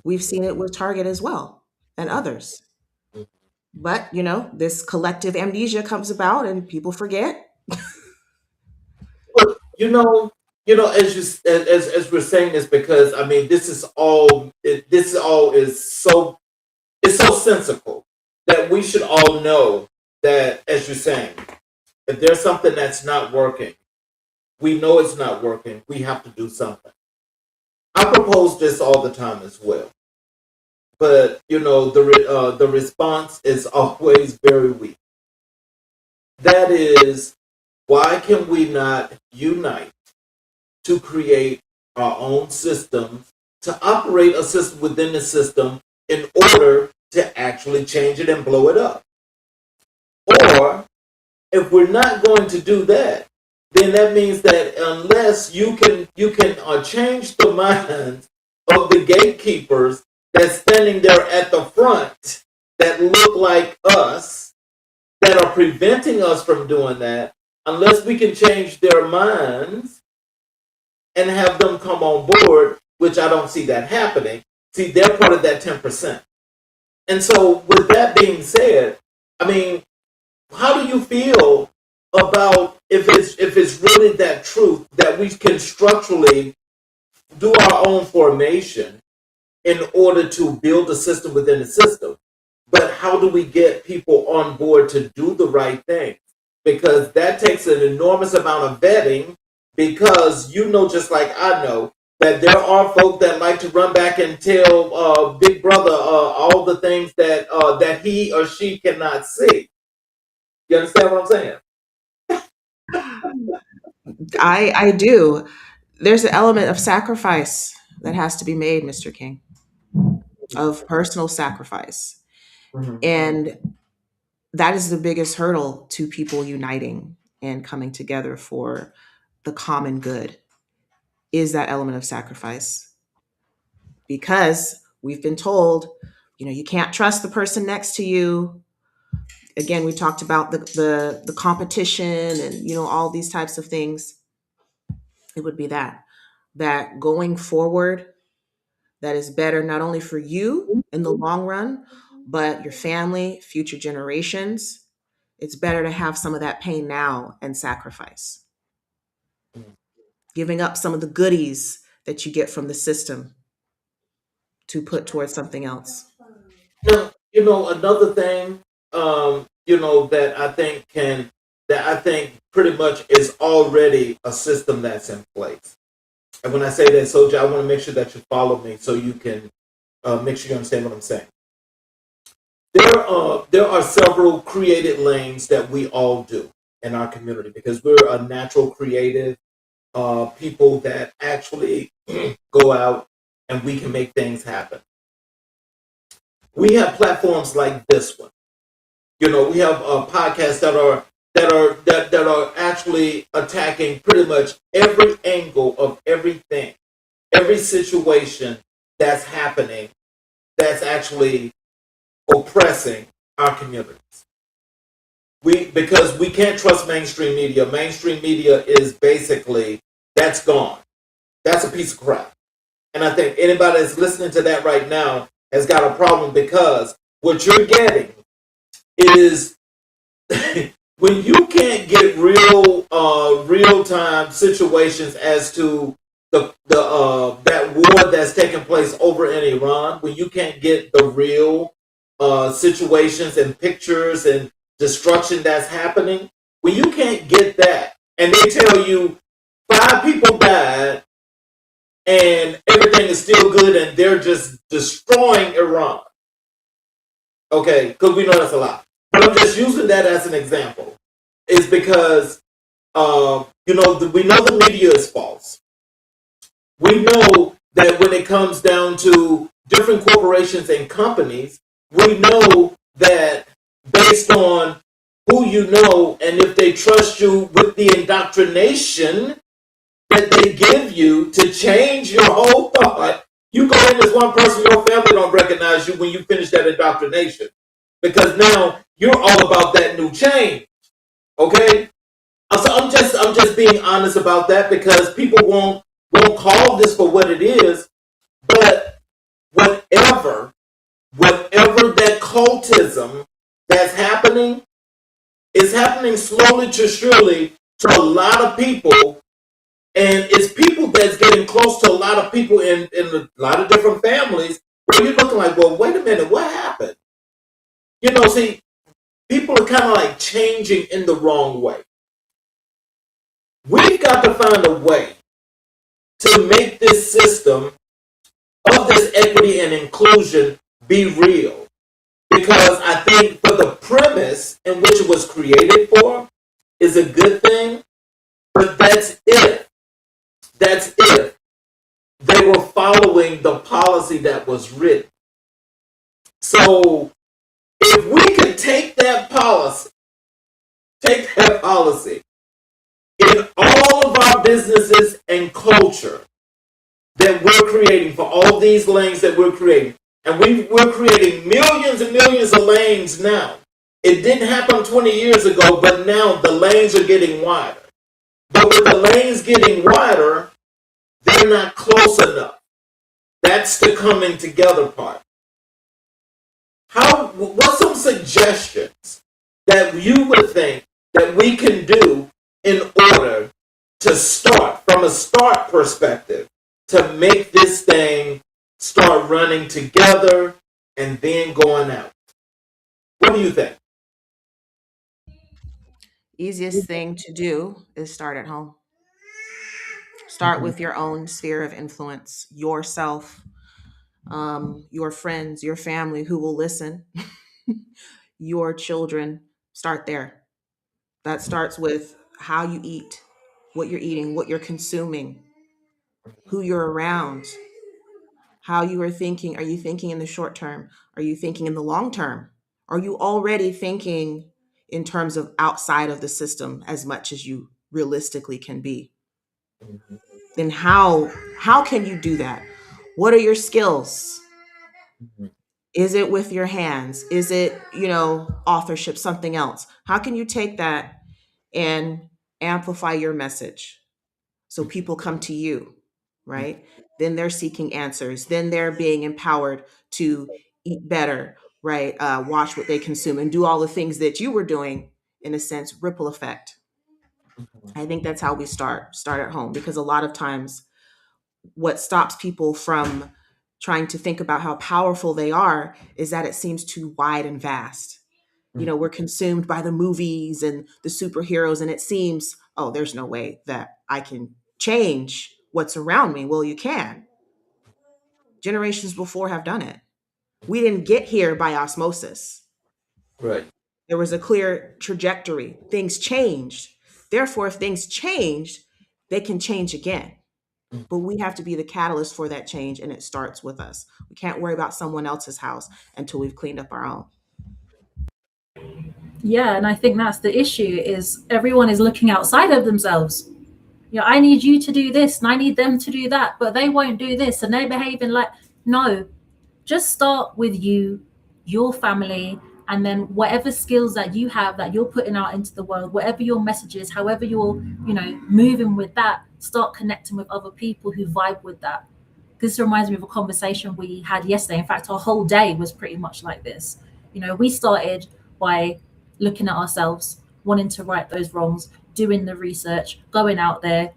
We've seen it with Target as well and others. But, this collective amnesia comes about and people forget. But as as we're saying this, because I mean, this all is so it's so sensical that we should all know that, as you're saying, if there's something that's not working, we know it's not working. We have to do something. I propose this all the time as well, but the response is always very weak. That is, why can we not unite to create our own systems, to operate a system within the system in order to actually change it and blow it up? Or if we're not going to do that, then that means that unless you can change the minds of the gatekeepers that's standing there at the front that look like us, that are preventing us from doing that, unless we can change their minds and have them come on board, which I don't see that happening. See, they're part of that 10%. And so, with that being said, I mean, how do you feel about if it's really that truth that we can structurally do our own formation in order to build a system within the system? But how do we get people on board to do the right thing? Because that takes an enormous amount of vetting. Because just like I know, that there are folk that like to run back and tell Big Brother all the things that he or she cannot see. You understand what I'm saying? I do. There's an element of sacrifice that has to be made, Mr. King, of personal sacrifice. Mhm. And that is the biggest hurdle to people uniting and coming together for the common good, is that element of sacrifice. Because we've been told, you can't trust the person next to you. Again, we talked about the competition and all these types of things. It would be that going forward, that is better not only for you in the long run, but your family, future generations. It's better to have some of that pain now and sacrifice, giving up some of the goodies that you get from the system to put towards something else. Now, another thing, that I think pretty much is already a system that's in place. And when I say that, Soja, I want to make sure that you follow me so you can make sure you understand what I'm saying. There are several created lanes that we all do in our community because we're a natural creative people that actually go out and we can make things happen. We have platforms like this one. We have podcasts that are actually attacking pretty much every angle of everything, every situation that's happening that's actually oppressing our communities. Because we can't trust mainstream media. Mainstream media is basically, that's gone. That's a piece of crap. And I think anybody that's listening to that right now has got a problem because what you're getting is when you can't get real time situations as to the that war that's taking place over in Iran, when you can't get the real situations and pictures and destruction that's happening, when you can't get that, and they tell you 5 people died and everything is still good and they're just destroying Iran. Okay, because we know that's a lie. But I'm just using that as an example. Is because we know the media is false. We know that when it comes down to different corporations and companies, we know that based on who you know and if they trust you with the indoctrination that they give you to change your whole thought, you go in as one person, your family don't recognize you when you finish that indoctrination. Because now you're all about that new change. Okay? So I'm just being honest about that because people won't call this for what it is, but whatever that cultism that's happening is happening slowly to surely to a lot of people, and it's people that's getting close to a lot of people in a lot of different families where you're looking like, well, wait a minute, what happened? See, people are kind of like changing in the wrong way. We've got to find a way to make this system of this equity and inclusion be real. Because I think for the premise in which it was created for is a good thing, but that's if they were following the policy that was written. So if we could take that policy in all of our businesses and culture that we're creating for all these lanes that we're creating, and we're creating millions and millions of lanes now. It didn't happen 20 years ago, but now the lanes are getting wider. But with the lanes getting wider, they're not close enough. That's the coming together part. What's some suggestions that you would think that we can do in order to start, from a start perspective, to make this thing start running together and then going out? What do you think? Easiest thing to do is start at home. Start with your own sphere of influence, yourself, your friends, your family who will listen, your children. Start there. That starts with how you eat, what you're eating, what you're consuming, who you're around, how you are thinking. Are you thinking in the short term? Are you thinking in the long term? Are you already thinking in terms of outside of the system as much as you realistically can be? Mhm. Then how can you do that? What are your skills? Mhm. Is it with your hands? Is it, authorship, something else? How can you take that and amplify your message so people come to you, right? Then they're seeking answers. Then they're being empowered to eat better, right? Watch what they consume and do all the things that you were doing, in a sense, ripple effect. Mhm. I think that's how we start at home, because a lot of times what stops people from trying to think about how powerful they are is that it seems too wide and vast. We're consumed by the movies and the superheroes, and it seems, oh, there's no way that I can change what's around me. Well, you can. Generations before have done it. We didn't get here by osmosis. Right. There was a clear trajectory. Things changed. Therefore, if things changed, they can change again. But we have to be the catalyst for that change, and it starts with us. We can't worry about someone else's house until we've cleaned up our own. Yeah, and I think that's the issue is everyone is looking outside of themselves. I need you to do this and I need them to do that, but they won't do this and they're behaving like, no, just start with you, your family, and then whatever skills that you have that you're putting out into the world, whatever your message is, however you're, moving with that, start connecting with other people who vibe with that. This reminds me of a conversation we had yesterday. In fact, our whole day was pretty much like this. We started by looking at ourselves, wanting to right those wrongs, doing the research, going out there,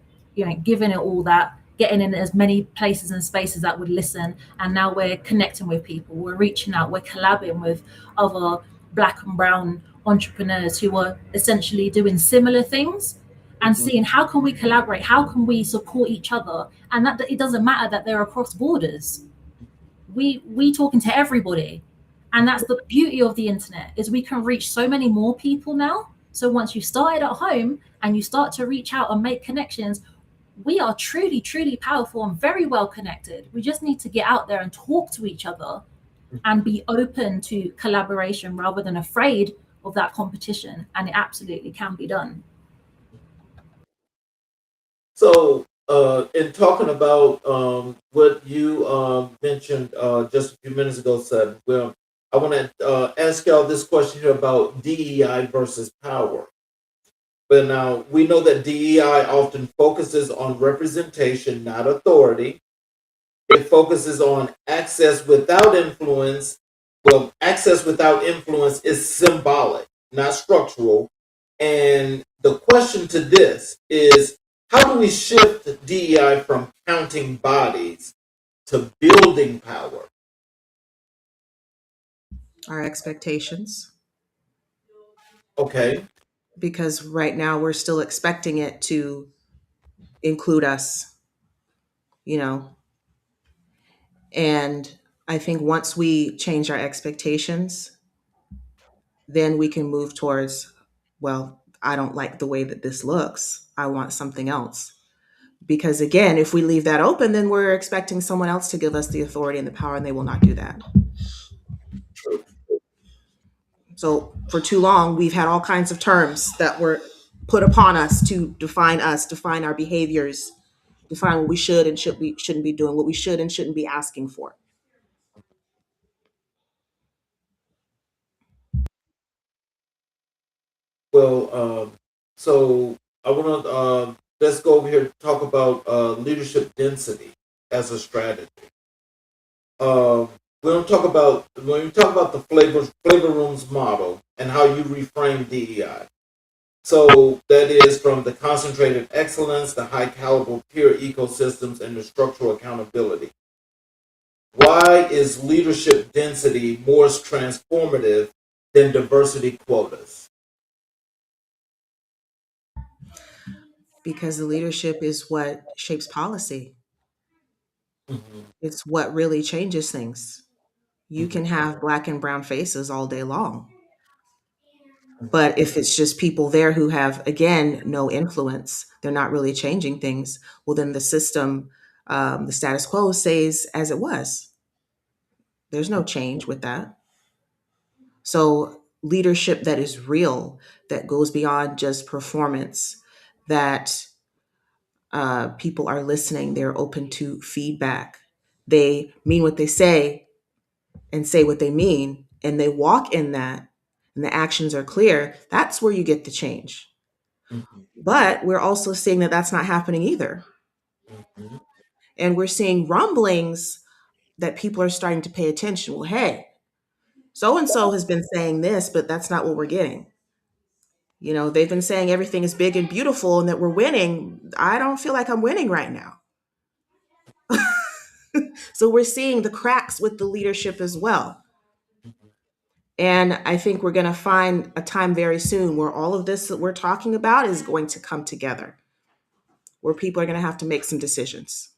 giving it all that, getting in as many places and spaces that would listen. And now we're connecting with people, we're reaching out, we're collabing with other black and brown entrepreneurs who are essentially doing similar things and Mhm. seeing how can we collaborate, how can we support each other, and that it doesn't matter that they're across borders. We talking to everybody, and that's the beauty of the internet is we can reach so many more people now. So once you started at home and you start to reach out and make connections, we are truly, truly powerful and very well connected. We just need to get out there and talk to each other and be open to collaboration rather than afraid of that competition. And it absolutely can be done. So, in talking about what you mentioned just a few minutes ago, said, well, I want to ask y'all this question here about DEI versus power. But now we know that DEI often focuses on representation, not authority. It focuses on access without influence. Well, access without influence is symbolic, not structural. And the question to this is, how do we shift DEI from counting bodies to building power? Our expectations, Okay. because right now we're still expecting it to include us, you know. And I think once we change our expectations, then we can move towards, well, I don't like the way that this looks. I want something else. Because again, if we leave that open, then we're expecting someone else to give us the authority and the power, and they will not do that. True. So for too long, we've had all kinds of terms that were put upon us, define our behaviors, define what we should and shouldn't be doing, what we should and shouldn't be asking for. Well, so I want to let's go over here and talk about leadership density as a strategy. Um, we don't talk about when we talk about the flavor rooms model and how you reframe DEI. So that is from the concentrated excellence, the high caliber peer ecosystems, and the structural accountability. Why is leadership density more transformative than diversity quotas? Because the leadership is what shapes policy. Mhm. It's what really changes things. You Mhm. can have black and brown faces all day long. Mhm. But if it's just people there who have, again, no influence, they're not really changing things, well, then the system, the status quo stays as it was. There's no change with that. So, leadership that is real, that goes beyond just performance, that people are listening, they're open to feedback, they mean what they say and say what they mean, and they walk in that, and the actions are clear. That's where you get the change. Mhm. But we're also seeing that that's not happening either. Mhm. And we're seeing rumblings that people are starting to pay attention. Well, hey, so and so has been saying this, but that's not what we're getting. You know, they've been saying everything is big and beautiful and that we're winning. I don't feel like I'm winning right now. So we're seeing the cracks with the leadership as well. And I think we're going to find a time very soon where all of this that we're talking about is going to come together, where people are going to have to make some decisions.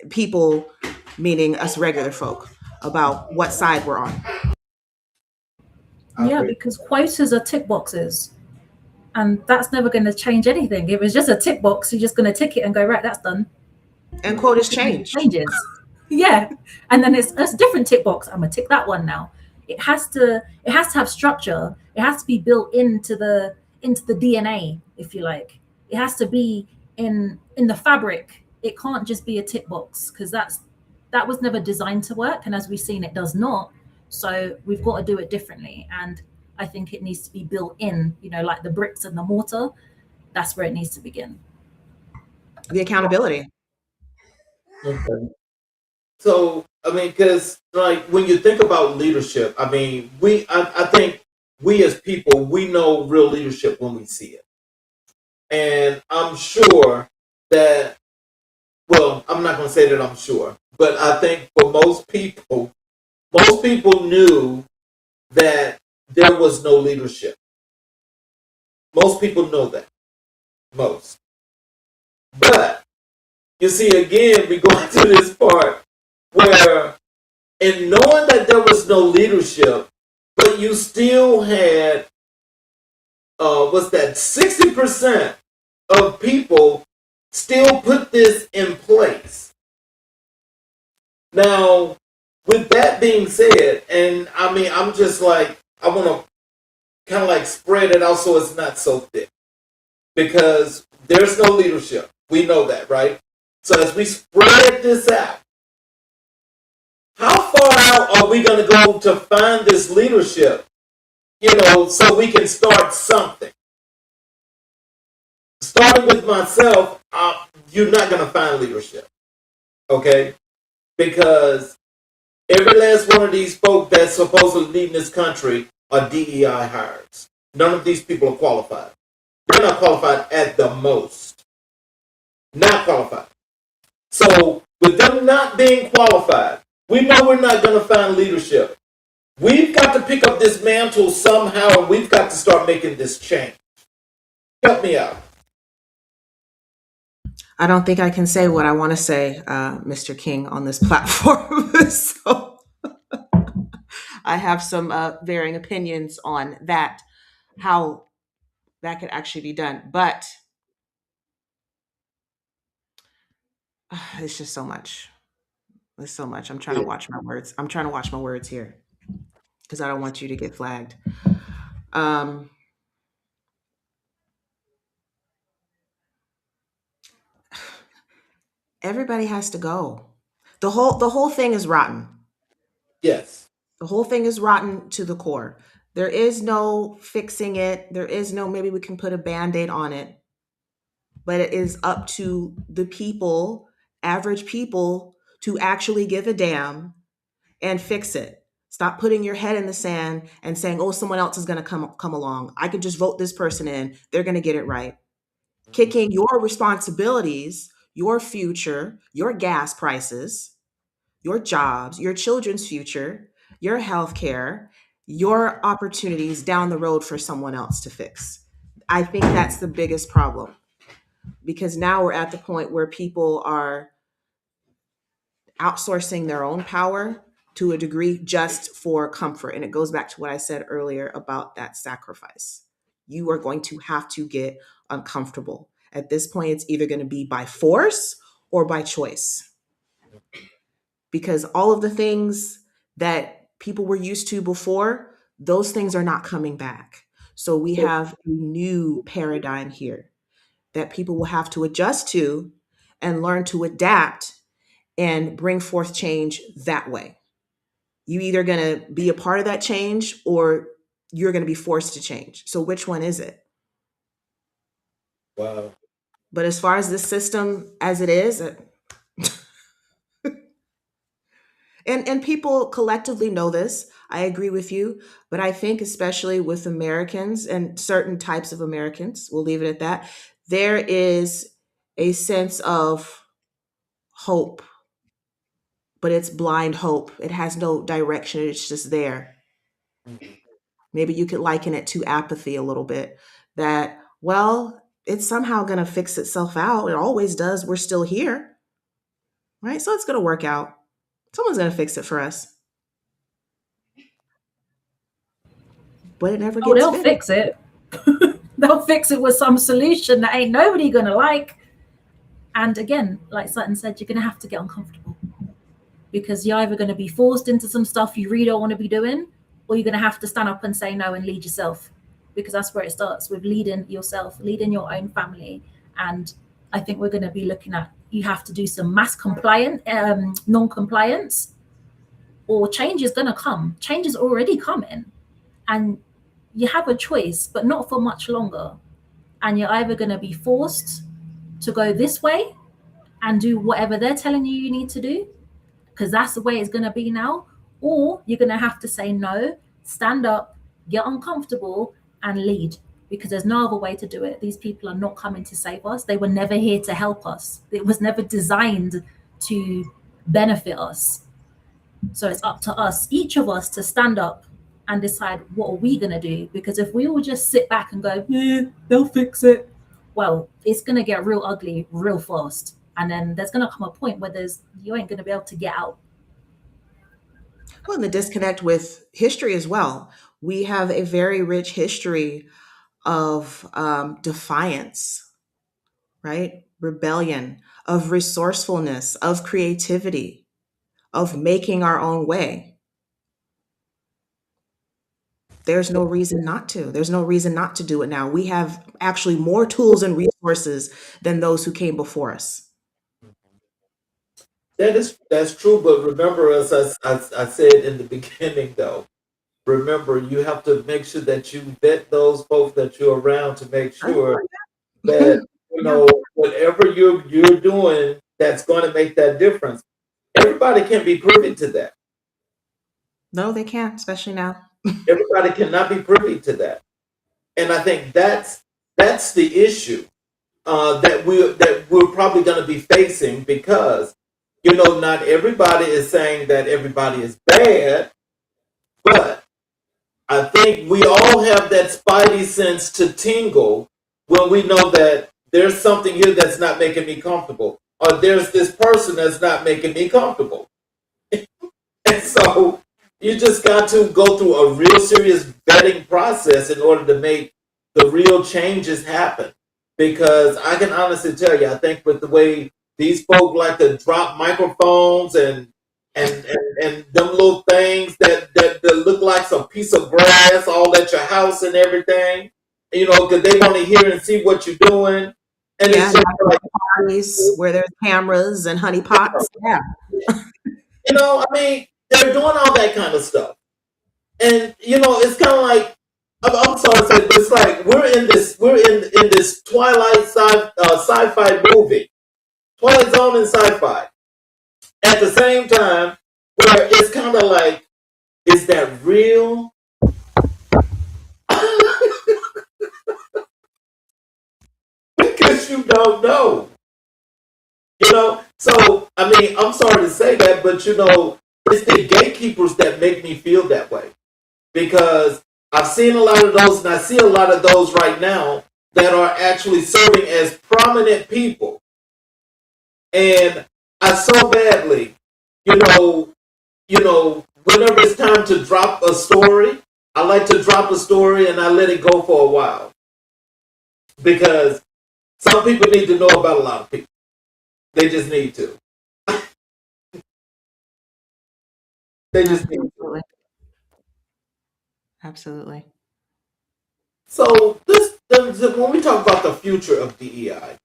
People, meaning us regular folk, about what side we're on. I Yeah, agree. because quotas are tick boxes, and that's never going to change anything. If it's just a tick box, you're just going to tick it and go, right, that's done. And quotas It never change. changes. Yeah, and then it's a different tick box. I'm gonna tick that one now. It has to have structure. It has to be built into the DNA, if you like. It has to be in the fabric. It can't just be a tick box, because that was never designed to work, and as we've seen, it does not. So we've got to do it differently, and I think it needs to be built in. Like the bricks and the mortar. That's where it needs to begin. The accountability. Okay. So, I mean, because like when you think about leadership, I mean, I think we as people, we know real leadership when we see it. And I'm sure that, well, I'm not going to say that I'm sure, but I think for most people knew that there was no leadership. Most people know that. Most. But you see, again, we go into this part where, in knowing that there was no leadership, but you still had, what's that, 60% of people still put this in place. Now, with that being said, and I mean, I'm just like, I want to kind of like spread it out so it's not so thick. Because there's no leadership. We know that, right? So as we spread this out, how far out are we going to go to find this leadership, so we can start something? Starting with myself, you're not going to find leadership, okay? Because every last one of these folk that's supposedly leading this country are DEI hires. None of these people are qualified. They're not qualified at the most. Not qualified. So, with them not being qualified, we know we're not going to find leadership. We've got to pick up this mantle somehow, and we've got to start making this change. Help me out. I don't think I can say what I want to say, Mr. King, on this platform. So I have some varying opinions on that, how that could actually be done. But it's just so much. There's so much. I'm trying to Yeah. watch my words. I'm trying to watch my words here because I don't want you to get flagged. Um, Everybody has to go. The whole thing is rotten. Yes. The whole thing is rotten to the core. There is no fixing it. There is no maybe we can put a band-aid on it. But it is up to the people, average people, to actually give a damn and fix it. Stop putting your head in the sand and saying, "Oh, someone else is going to come along. I could just vote this person in. They're going to get it right." Kicking your responsibilities, your future, your gas prices, your jobs, your children's future, your health care, your opportunities down the road for someone else to fix. I think that's the biggest problem because now we're at the point where people are outsourcing their own power to a degree just for comfort. And it goes back to what I said earlier about that sacrifice. You are going to have to get uncomfortable. At this point, it's either going to be by force or by choice. Because all of the things that people were used to before, those things are not coming back. So we have a new paradigm here that people will have to adjust to and learn to adapt and bring forth change that way. You either going to be a part of that change or you're going to be forced to change. So which one is it? Wow. But as far as the system as it is, and people collectively know this. I agree with you, but I think especially with Americans and certain types of Americans, we'll leave it at that. There is a sense of hope, but it's blind hope. It has no direction. It's just there. Maybe you could liken it to apathy a little bit. That, well, it's somehow going to fix itself out. It always does. We're still here, right? So it's going to work out. Someone's going to fix it for us, but it never Oh, gets they'll fixed. fix it. They'll fix it with some solution that ain't nobody gonna like. And again, like Sutton said, you're gonna have to get uncomfortable because you're either gonna be forced into some stuff you really don't want to be doing, or you're gonna have to stand up and say no and lead yourself, because that's where it starts, with leading yourself, leading your own family. And I think we're gonna be looking at, you have to do some mass compliant, non-compliance, or change is gonna come. Change is already coming, and you have a choice, but not for much longer. And you're either going to be forced to go this way and do whatever they're telling you need to do, because that's the way it's going to be now, or you're going to have to say no, stand up, get uncomfortable, and lead, because there's no other way to do it. These people are not coming to save us. They were never here to help us. It was never designed to benefit us. So it's up to us, each of us, to stand up and decide what are we going to do. Because if we all just sit back and go, yeah, they'll fix it, well, it's going to get real ugly real fast. And then there's going to come a point where you ain't going to be able to get out. Well, and the disconnect with history as well. We have a very rich history of defiance, right? Rebellion, of resourcefulness, of creativity, of making our own way. There's no reason not to. There's no reason not to do it now. We have actually more tools and resources than those who came before us. That's true, but remember, as I said in the beginning, though, remember you have to make sure that you vet those folks that you're around to make sure that Yeah. whatever you're doing that's going to make that difference. Everybody can be privy to that. No, they can't, especially now. Everybody cannot be privy to that, and I think that's the issue that we're probably going to be facing, because not everybody is saying that everybody is bad, but I think we all have that spidey sense to tingle when we know that there's something here that's not making me comfortable, or there's this person that's not making me comfortable. And so you just got to go through a real serious vetting process in order to make the real changes happen. Because I can honestly tell you, I think with the way these folk like to drop microphones and them little things that look like some piece of grass all at your house and everything, because they want to hear and see what you're doing. And Yeah, it's just like, parties where there's cameras and honeypots. Yeah. I mean, they're doing all that kind of stuff. And it's kind of like, I'm sorry to say, but it's like we're in this Twilight sci-fi movie, Twilight Zone and sci-fi. At the same time, where it's kind of like, is that real? Because you don't know. So I mean, I'm sorry to say that, but it's the gatekeepers that make me feel that way, because I've seen a lot of those, and I see a lot of those right now that are actually serving as prominent people. And I so badly, whenever it's time to drop a story, I like to drop a story and I let it go for a while. Because some people need to know about a lot of people. They just need to. They just need to. Absolutely. So when we talk about the future of DEI,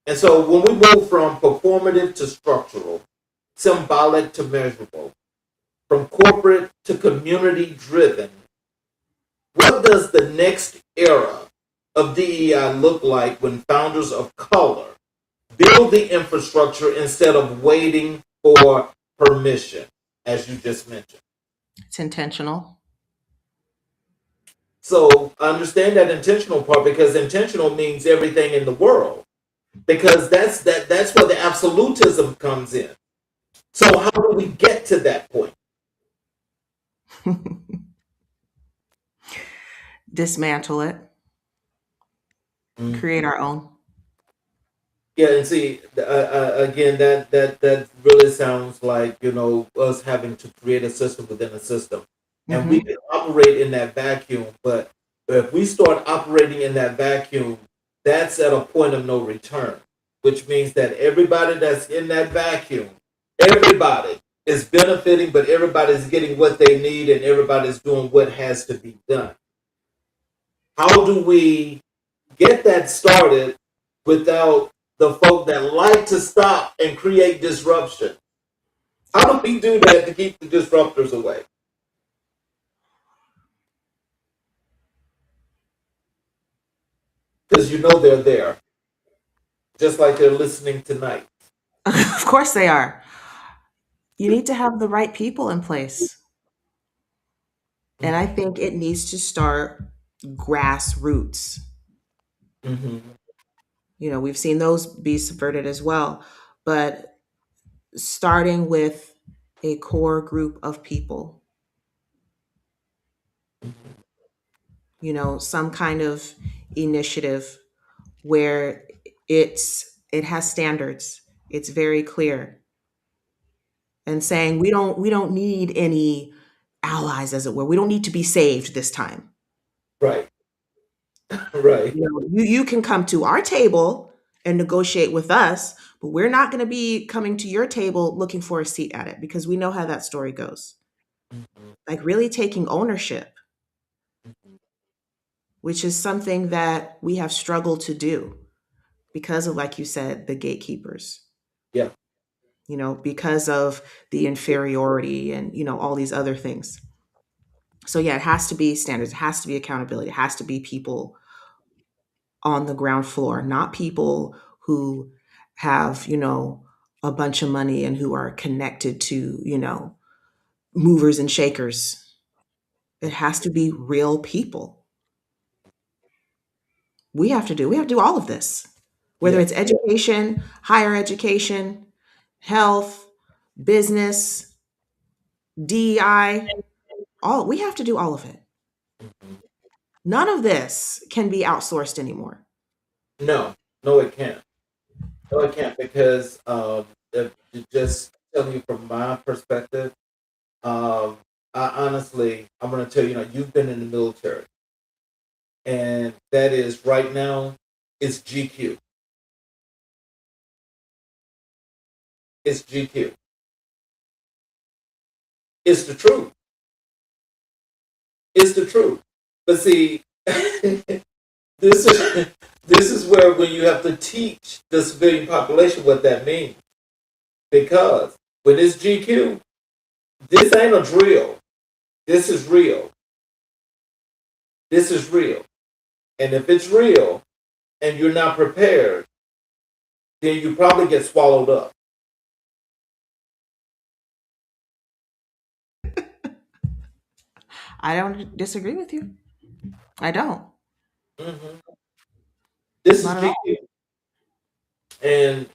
and so when we move from performative to structural, symbolic to measurable, from corporate to community driven, what does the next era of DEI look like when founders of color build the infrastructure instead of waiting for permission, as you just mentioned? It's intentional. So understand that intentional part, because intentional means everything in the world. Because that's where the absolutism comes in. So how do we get to that point? Dismantle it, create our own. Yeah, and see, again, that really sounds like, us having to create a system within a system, and we Mhm. can operate in that vacuum. But if we start operating in that vacuum, that's at a point of no return, which means that everybody that's in that vacuum, everybody is benefiting, but everybody's getting what they need, and everybody's doing what has to be done. How do we get that started without the folk that like to stop and create disruption? How do we do that to keep the disruptors away? Because they're there, just like they're listening tonight. Of course they are. You need to have the right people in place. And I think it needs to start grassroots. Mm-hmm. We've seen those be subverted as well. But starting with a core group of people, some kind of initiative where it has standards. It's very clear. And saying we don't need any allies, as it were. We don't need to be saved this time. Right, right. You can come to our table and negotiate with us, but we're not going to be coming to your table looking for a seat at it, because we know how that story goes. Mhm. Like, really taking ownership, which is something that we have struggled to do because of, like you said, the gatekeepers, Yeah, because of the inferiority and, all these other things. So, yeah, it has to be standards, it has to be accountability, it has to be people on the ground floor, not people who have, a bunch of money and who are connected to, movers and shakers. It has to be real people. We have to do all of this, whether yeah, it's education, higher education, health, business, DEI, all we have to do all of it. Mhm. None of this can be outsourced anymore. No, no, it can't. No, it can't, because just telling you from my perspective, um, I'm going to tell you, you've been in the military, and that is right now, it's GQ. It's GQ. It's the truth. It's the truth. But see, this is this is where when you have to teach the civilian population what that means. Because when it's GQ, this ain't a drill. This is real. This is real. And if it's real and you're not prepared, then you probably get swallowed up. I don't disagree with you. I don't. Hmm. This is Not at all. GQ. And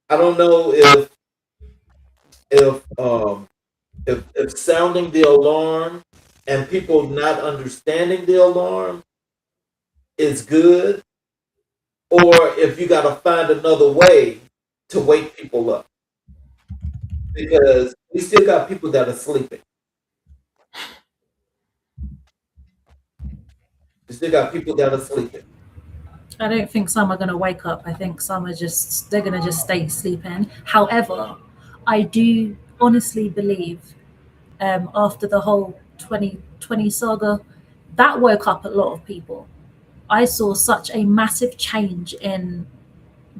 I don't know if if sounding the alarm and people not understanding the alarm is good, or if you got to find another way to wake people up, because we still got people that are sleeping. We still got people that are sleeping. I don't think some are going to wake up. I think some are they're going to just stay sleeping. However, I do honestly believe after the whole 2020 saga, that woke up a lot of people. I saw such a massive change in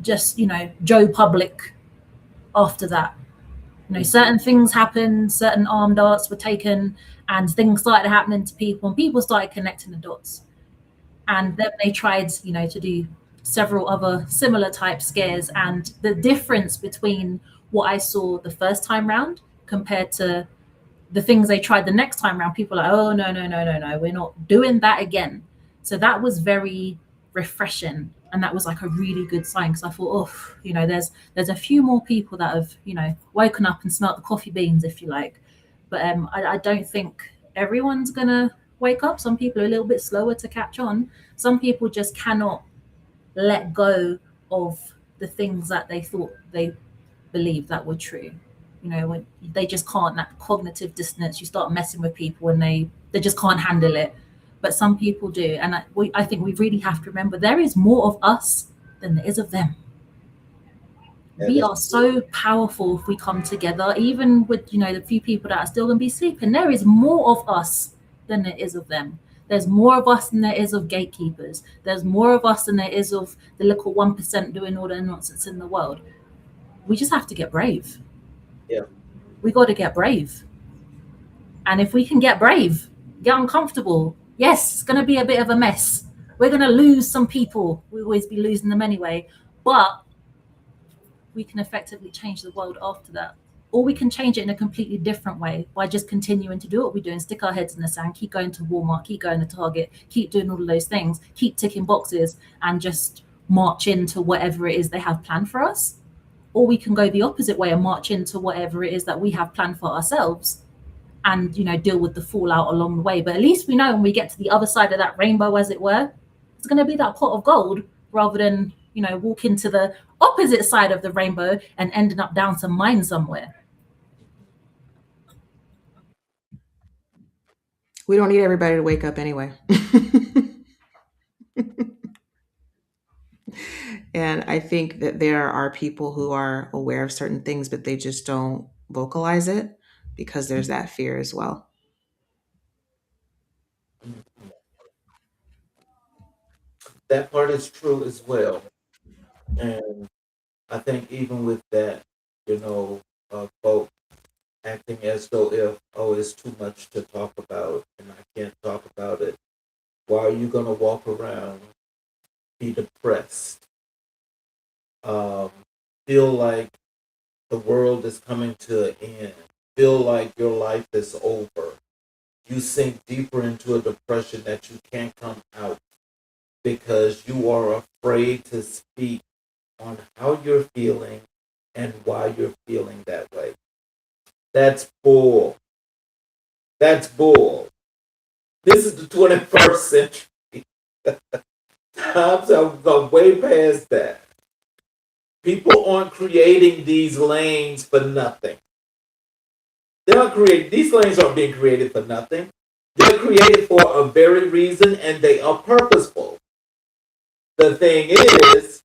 just, Joe Public after that. Certain things happened, certain armed darts were taken, and things started happening to people, and people started connecting the dots. And then they tried, to do several other similar type scares. And the difference between what I saw the first time round compared to the things they tried the next time round, people are like, oh, no, no, no, no, no, we're not doing that again. So that was very refreshing. And that was like a really good sign, because I thought, oh, there's a few more people that have, woken up and smelt the coffee beans, if you like. But I don't think everyone's going to wake up. Some people are a little bit slower to catch on. Some people just cannot let go of the things that they thought they believed that were true. When they just can't, that cognitive dissonance, you start messing with people and they just can't handle it. But some people do. And I think we really have to remember there is more of us than there is of them. We are so powerful if we come together, even with, the few people that are still going to be sleeping. There is more of us than there is of them. There's more of us than there is of gatekeepers. There's more of us than there is of the little 1% doing all the nonsense in the world. We just have to get brave. Yeah. We got to get brave. And if we can get brave, get uncomfortable, yes, it's going to be a bit of a mess. We're going to lose some people. We always be losing them anyway. But we can effectively change the world after that. Or we can change it in a completely different way by just continuing to do what we do and stick our heads in the sand, keep going to Walmart, keep going to Target, keep doing all of those things, keep ticking boxes and just march into whatever it is they have planned for us. Or we can go the opposite way and march into whatever it is that we have planned for ourselves and, deal with the fallout along the way. But at least we know when we get to the other side of that rainbow, as it were, it's going to be that pot of gold rather than, walk into the opposite side of the rainbow and ending up down some mine somewhere. We don't need everybody to wake up anyway. And I think that there are people who are aware of certain things, but they just don't vocalize it because there's that fear as well. That part is true as well. And I think even with that, folk acting as though if, oh, it's too much to talk about and I can't talk about it. Why are you going to walk around, be depressed, feel like the world is coming to an end, feel like your life is over? You sink deeper into a depression that you can't come out because you are afraid to speak on how you're feeling and why you're feeling that way. That's bull. That's bull. This is the 21st century. Times have gone way past that. People aren't creating these lanes for nothing. These lanes aren't being created for nothing. They're created for a very reason and they are purposeful. The thing is,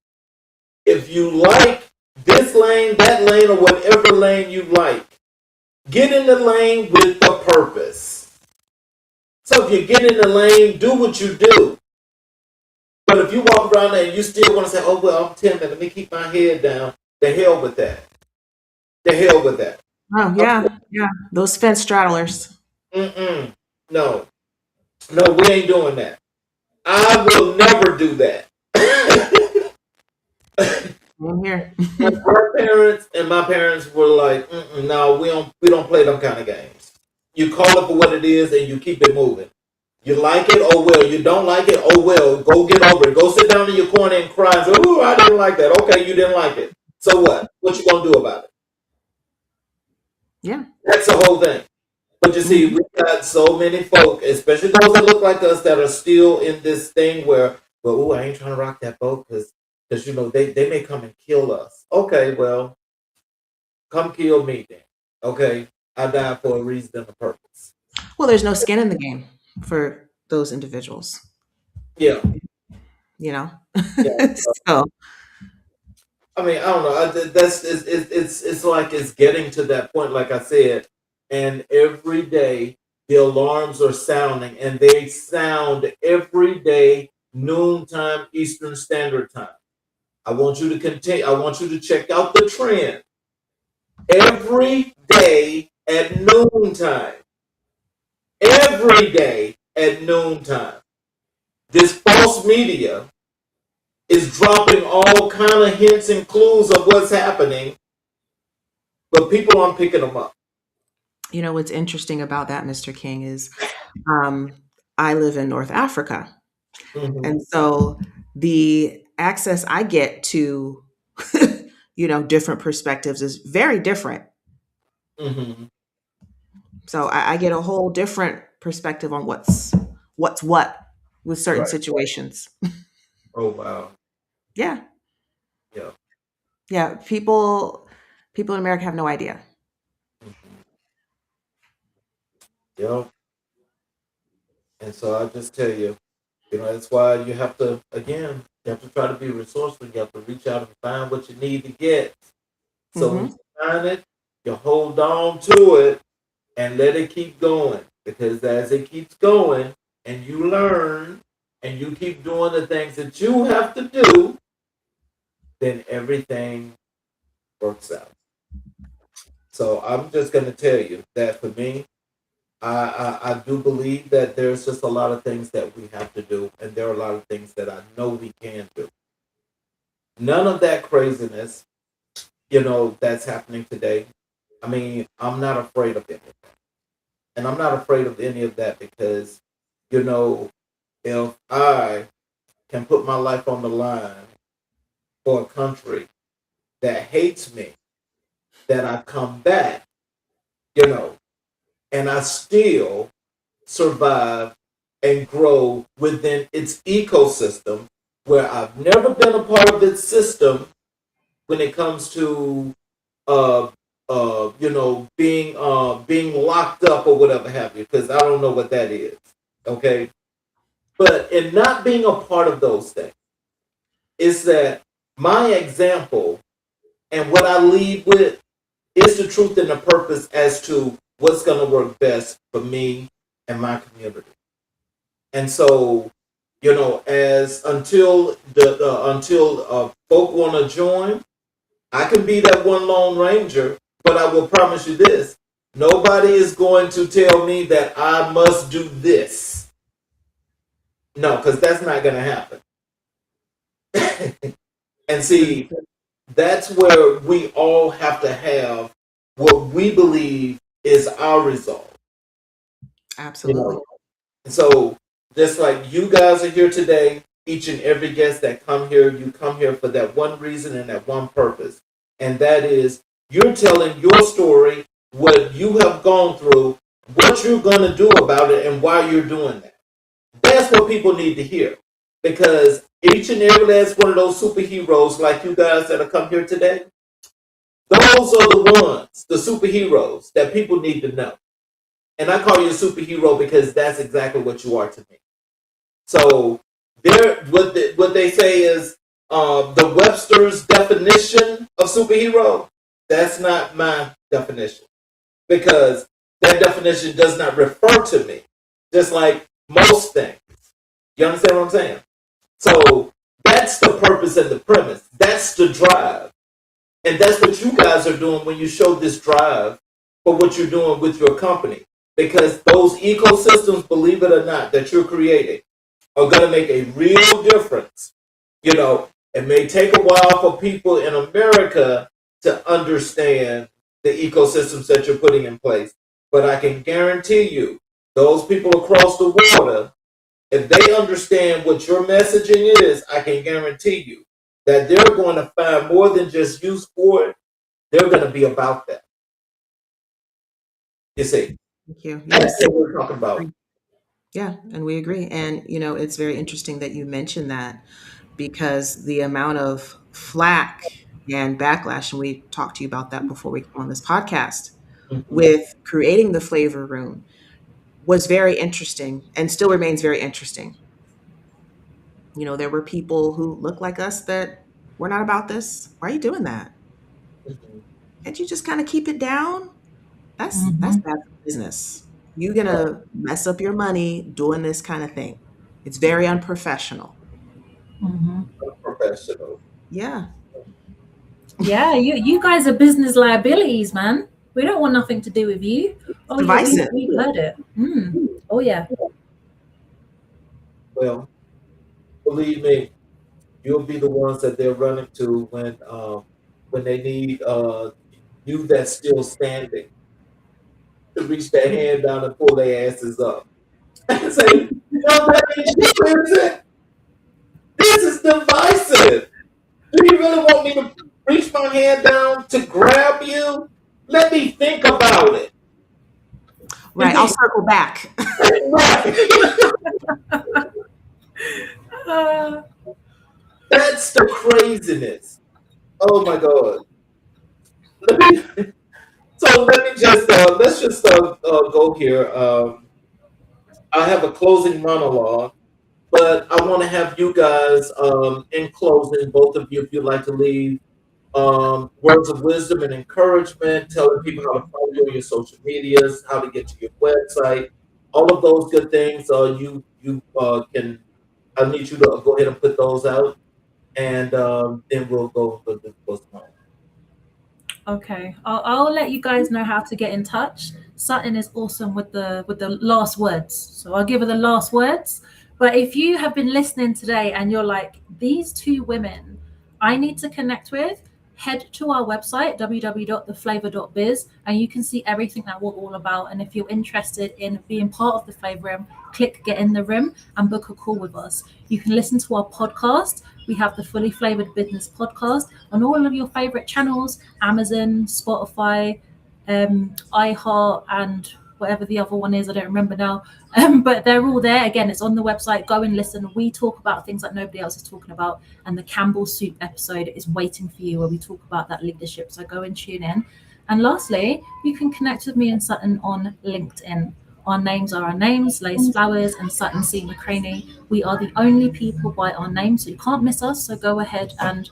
if you like this lane, that lane, or whatever lane you like, get in the lane with a purpose. So if you get in the lane, do what you do. But if you walk around there and you still want to say, oh, well, I'm timid, let me keep my head down, the hell with that. The hell with that. Oh, yeah, yeah. Those fence straddlers. No, we ain't doing that. I will never do that. I'm here. Her parents and my parents were like, no, we don't play them kind of games. You call it for what it is and you keep it moving. You like it, oh well. You don't like it, oh well. Go get over it. Go sit down in your corner and cry and say, oh, I didn't like that. Okay, you didn't like it. So what? What you gonna do about it? Yeah. That's the whole thing. But you see, we've got so many folk, especially those that look like us, that are still in this thing where, well, ooh, I ain't trying to rock that boat because they may come and kill us. Okay, well, come kill me then. Okay, I died for a reason and a purpose. Well, there's no skin in the game for those individuals. Yeah. Yeah. So I mean, I don't know. It's like it's getting to that point, like I said, and every day the alarms are sounding, and they sound every day, noontime Eastern Standard Time. I want you to continue. I want you to check out the trend. Every day at noontime. Every day at noontime. This false media is dropping all kind of hints and clues of what's happening, but people aren't picking them up. You know, what's interesting about that, Mr. King, is um, I live in North Africa. Mm-hmm. And so the access I get to, different perspectives is very different. Mm-hmm. So I get a whole different perspective on what's what with certain Right. situations. Oh wow. Yeah. Yeah. Yeah. People in America have no idea. Mm-hmm. Yep. And so I just tell you, that's why you have to, again, you have to try to be resourceful. You have to reach out and find what you need to get. So when Hmm. you find it, you hold on to it and let it keep going. Because as it keeps going and you learn and you keep doing the things that you have to do, then everything works out. So I'm just going to tell you that for me, I do believe that there's just a lot of things that we have to do, and there are a lot of things that I know we can do. None of that craziness, that's happening today. I mean, I'm not afraid of it. And I'm not afraid of any of that because, you know, if I can put my life on the line for a country that hates me, that I come back, and I still survive and grow within its ecosystem where I've never been a part of its system when it comes to being locked up or whatever have you, because I don't know what that is. Okay. But in not being a part of those things, is that my example and what I lead with is the truth and the purpose as to what's going to work best for me and my community. And so, as until folk want to join, I can be that one lone ranger, but I will promise you this: nobody is going to tell me that I must do this. No, because that's not going to happen. And see, that's where we all have to have what we believe is our result. You Absolutely. know, so just like you guys are here today, each and every guest that come here, you come here for that one reason and that one purpose, and that is you're telling your story, what you have gone through, what you're going to do about it, and why you're doing that. That's what people need to hear, because each and every last one of those superheroes, like you guys that have come here today, those are the ones, the superheroes that people need to know. And I call you a superhero because that's exactly what you are to me. So what they say is the Webster's definition of superhero. That's not my definition because that definition does not refer to me. Just like most things. You understand what I'm saying? So that's the purpose and the premise. That's the drive. And that's what you guys are doing when you show this drive for what you're doing with your company. Because those ecosystems, believe it or not, that you're creating are going to make a real difference. It may take a while for people in America to understand the ecosystems that you're putting in place. But I can guarantee you, those people across the water, if they understand what your messaging is, I can guarantee you that they're going to find more than just use for it. They're going to be about that. You see, Thank you. that's Yes. what we're talking about. Yeah, and we agree. And it's very interesting that you mentioned that because the amount of flack and backlash, and we talked to you about that before we came on this podcast, Mhm. with creating the flavor room was very interesting and still remains very interesting. There were people who look like us that we're not about this. Why are you doing that? Mhm. Can't you just kind of keep it down? That's Hmm. bad for business. You're gonna mess up your money doing this kind of thing. It's very unprofessional. Hmm. Professional. Yeah. Yeah, you guys are business liabilities, man. We don't want nothing to do with you. Oh yeah, Divisive. we've heard it. Mm. Oh yeah. Well, believe me, you'll be the ones that they're running to when they need you that's still standing to reach their hand down and pull their asses up and say, "No, that ain't you, is it? This is divisive. Do you really want me to reach my hand down to grab you? Let me think about it." Right. I'll circle back. Right. Uh, That's the craziness. Oh my god. Let me, so let me just let's just go here. I have a closing monologue, but I want to have you guys in closing, both of you, if you'd like to leave words of wisdom and encouragement, telling people how to follow you on your social medias, how to get to your website, all of those good things. You can. I need you to go ahead and put those out, and then we'll go with the closing monologue. okay, I'll let you guys know how to get in touch. Sutton is awesome with the last words, so I'll give her the last words. But if you have been listening today and you're like, these two women, I need to connect with, head to our website www.theflavor.biz and you can see everything that we're all about. And if you're interested in being part of the Flavor Room, click get in the room and book a call with us. You can listen to our podcast. We have the Fully Flavored Business podcast on all of your favorite channels: Amazon, Spotify, iHeart, and whatever the other one is. I don't remember now. But they're all there. Again, it's on the website. Go and listen. We talk about things that nobody else is talking about. And the Campbell Soup episode is waiting for you where we talk about that leadership. So go and tune in. And lastly, you can connect with me and Sutton on LinkedIn. Our names are our names, Lace Flowers and Sutton C. McCraney. We are the only people by our name, so you can't miss us. So go ahead and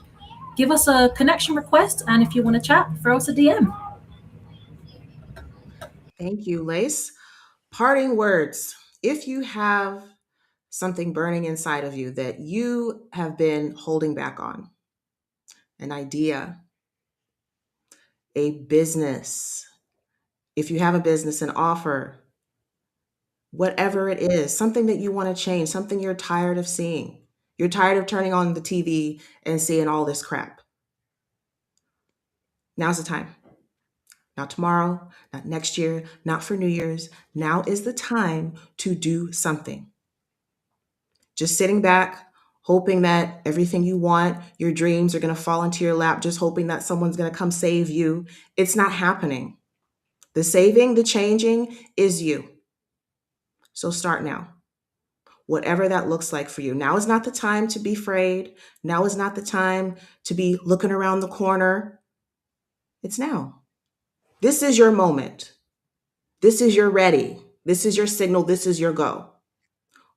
give us a connection request. And if you want to chat, throw us a DM. Thank you, Lace. Parting words. If you have something burning inside of you that you have been holding back on, an idea, a business, if you have a business, an offer, whatever it is, something that you want to change, something you're tired of seeing. You're tired of turning on the TV and seeing all this crap. Now's the time. Not tomorrow, not next year, not for New Year's. Now is the time to do something. Just sitting back, hoping that everything you want, your dreams are going to fall into your lap, just hoping that someone's going to come save you. It's not happening. The saving, the changing is you. So start now. Whatever that looks like for you. Now is not the time to be afraid. Now is not the time to be looking around the corner. It's now. This is your moment. This is your ready. This is your signal. This is your go.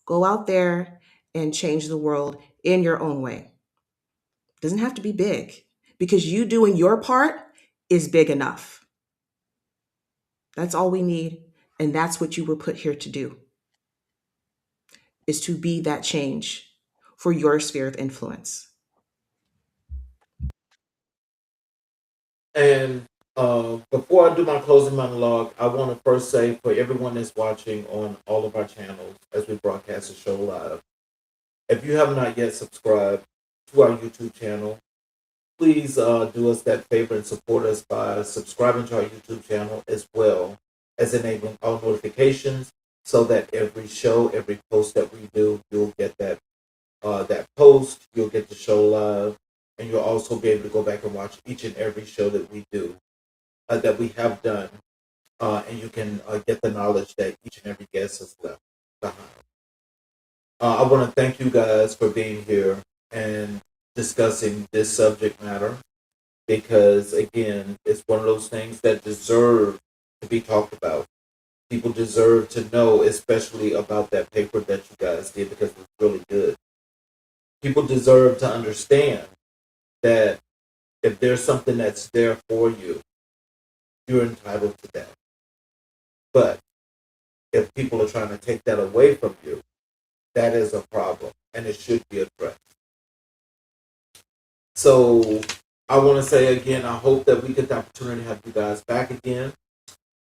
Go out there and change the world in your own way. It doesn't have to be big because you doing your part is big enough. That's all we need. And that's what you were put here to do, is to be that change for your sphere of influence. And before I do my closing monologue, I want to first say for everyone that's watching on all of our channels as we broadcast the show live, if you have not yet subscribed to our YouTube channel, please do us that favor and support us by subscribing to our YouTube channel as well as enabling all notifications so that every show, every post that we do, you'll get that post, you'll get the show live, and you'll also be able to go back and watch each and every show that we do, that we have done, and you can get the knowledge that each and every guest has left behind. I want to thank you guys for being here and discussing this subject matter because, again, it's one of those things that deserve to be talked about. People deserve to know, especially about that paper that you guys did because it was really good. People deserve to understand that if there's something that's there for you, you're entitled to that. But if people are trying to take that away from you, that is a problem, and it should be addressed. So I want to say again, I hope that we get the opportunity to have you guys back again.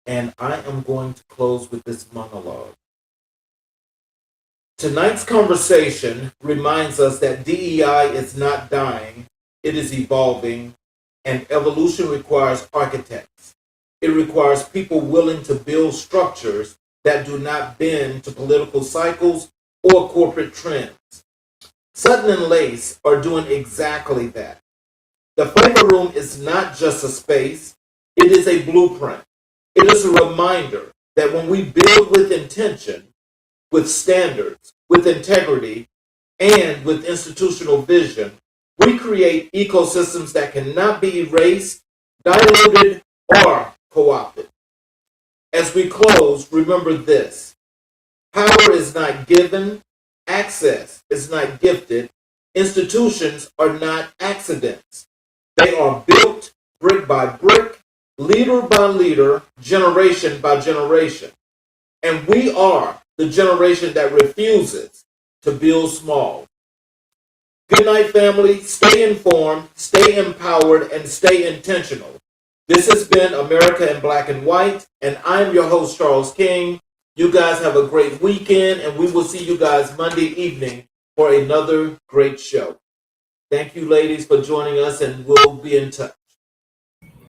And I am going to close with this monologue. Tonight's conversation reminds us that DEI is not dying, it is evolving, and evolution requires architects. It requires people willing to build structures that do not bend to political cycles or corporate trends. Sutton and Lace are doing exactly that. The Flavor Room is not just a space, it is a blueprint. It is a reminder that when we build with intention, with standards, with integrity, and with institutional vision, we create ecosystems that cannot be erased, diluted, or co-opted. As we close, remember this: power is not given, access is not gifted, institutions are not accidents. They are built brick by brick, leader by leader, generation by generation. And we are the generation that refuses to build small. Good night, family. Stay informed, stay empowered, and stay intentional. This has been America in Black and White, and I'm your host, Charles King. You guys have a great weekend, and we will see you guys Monday evening for another great show. Thank you, ladies, for joining us, and we'll be in touch.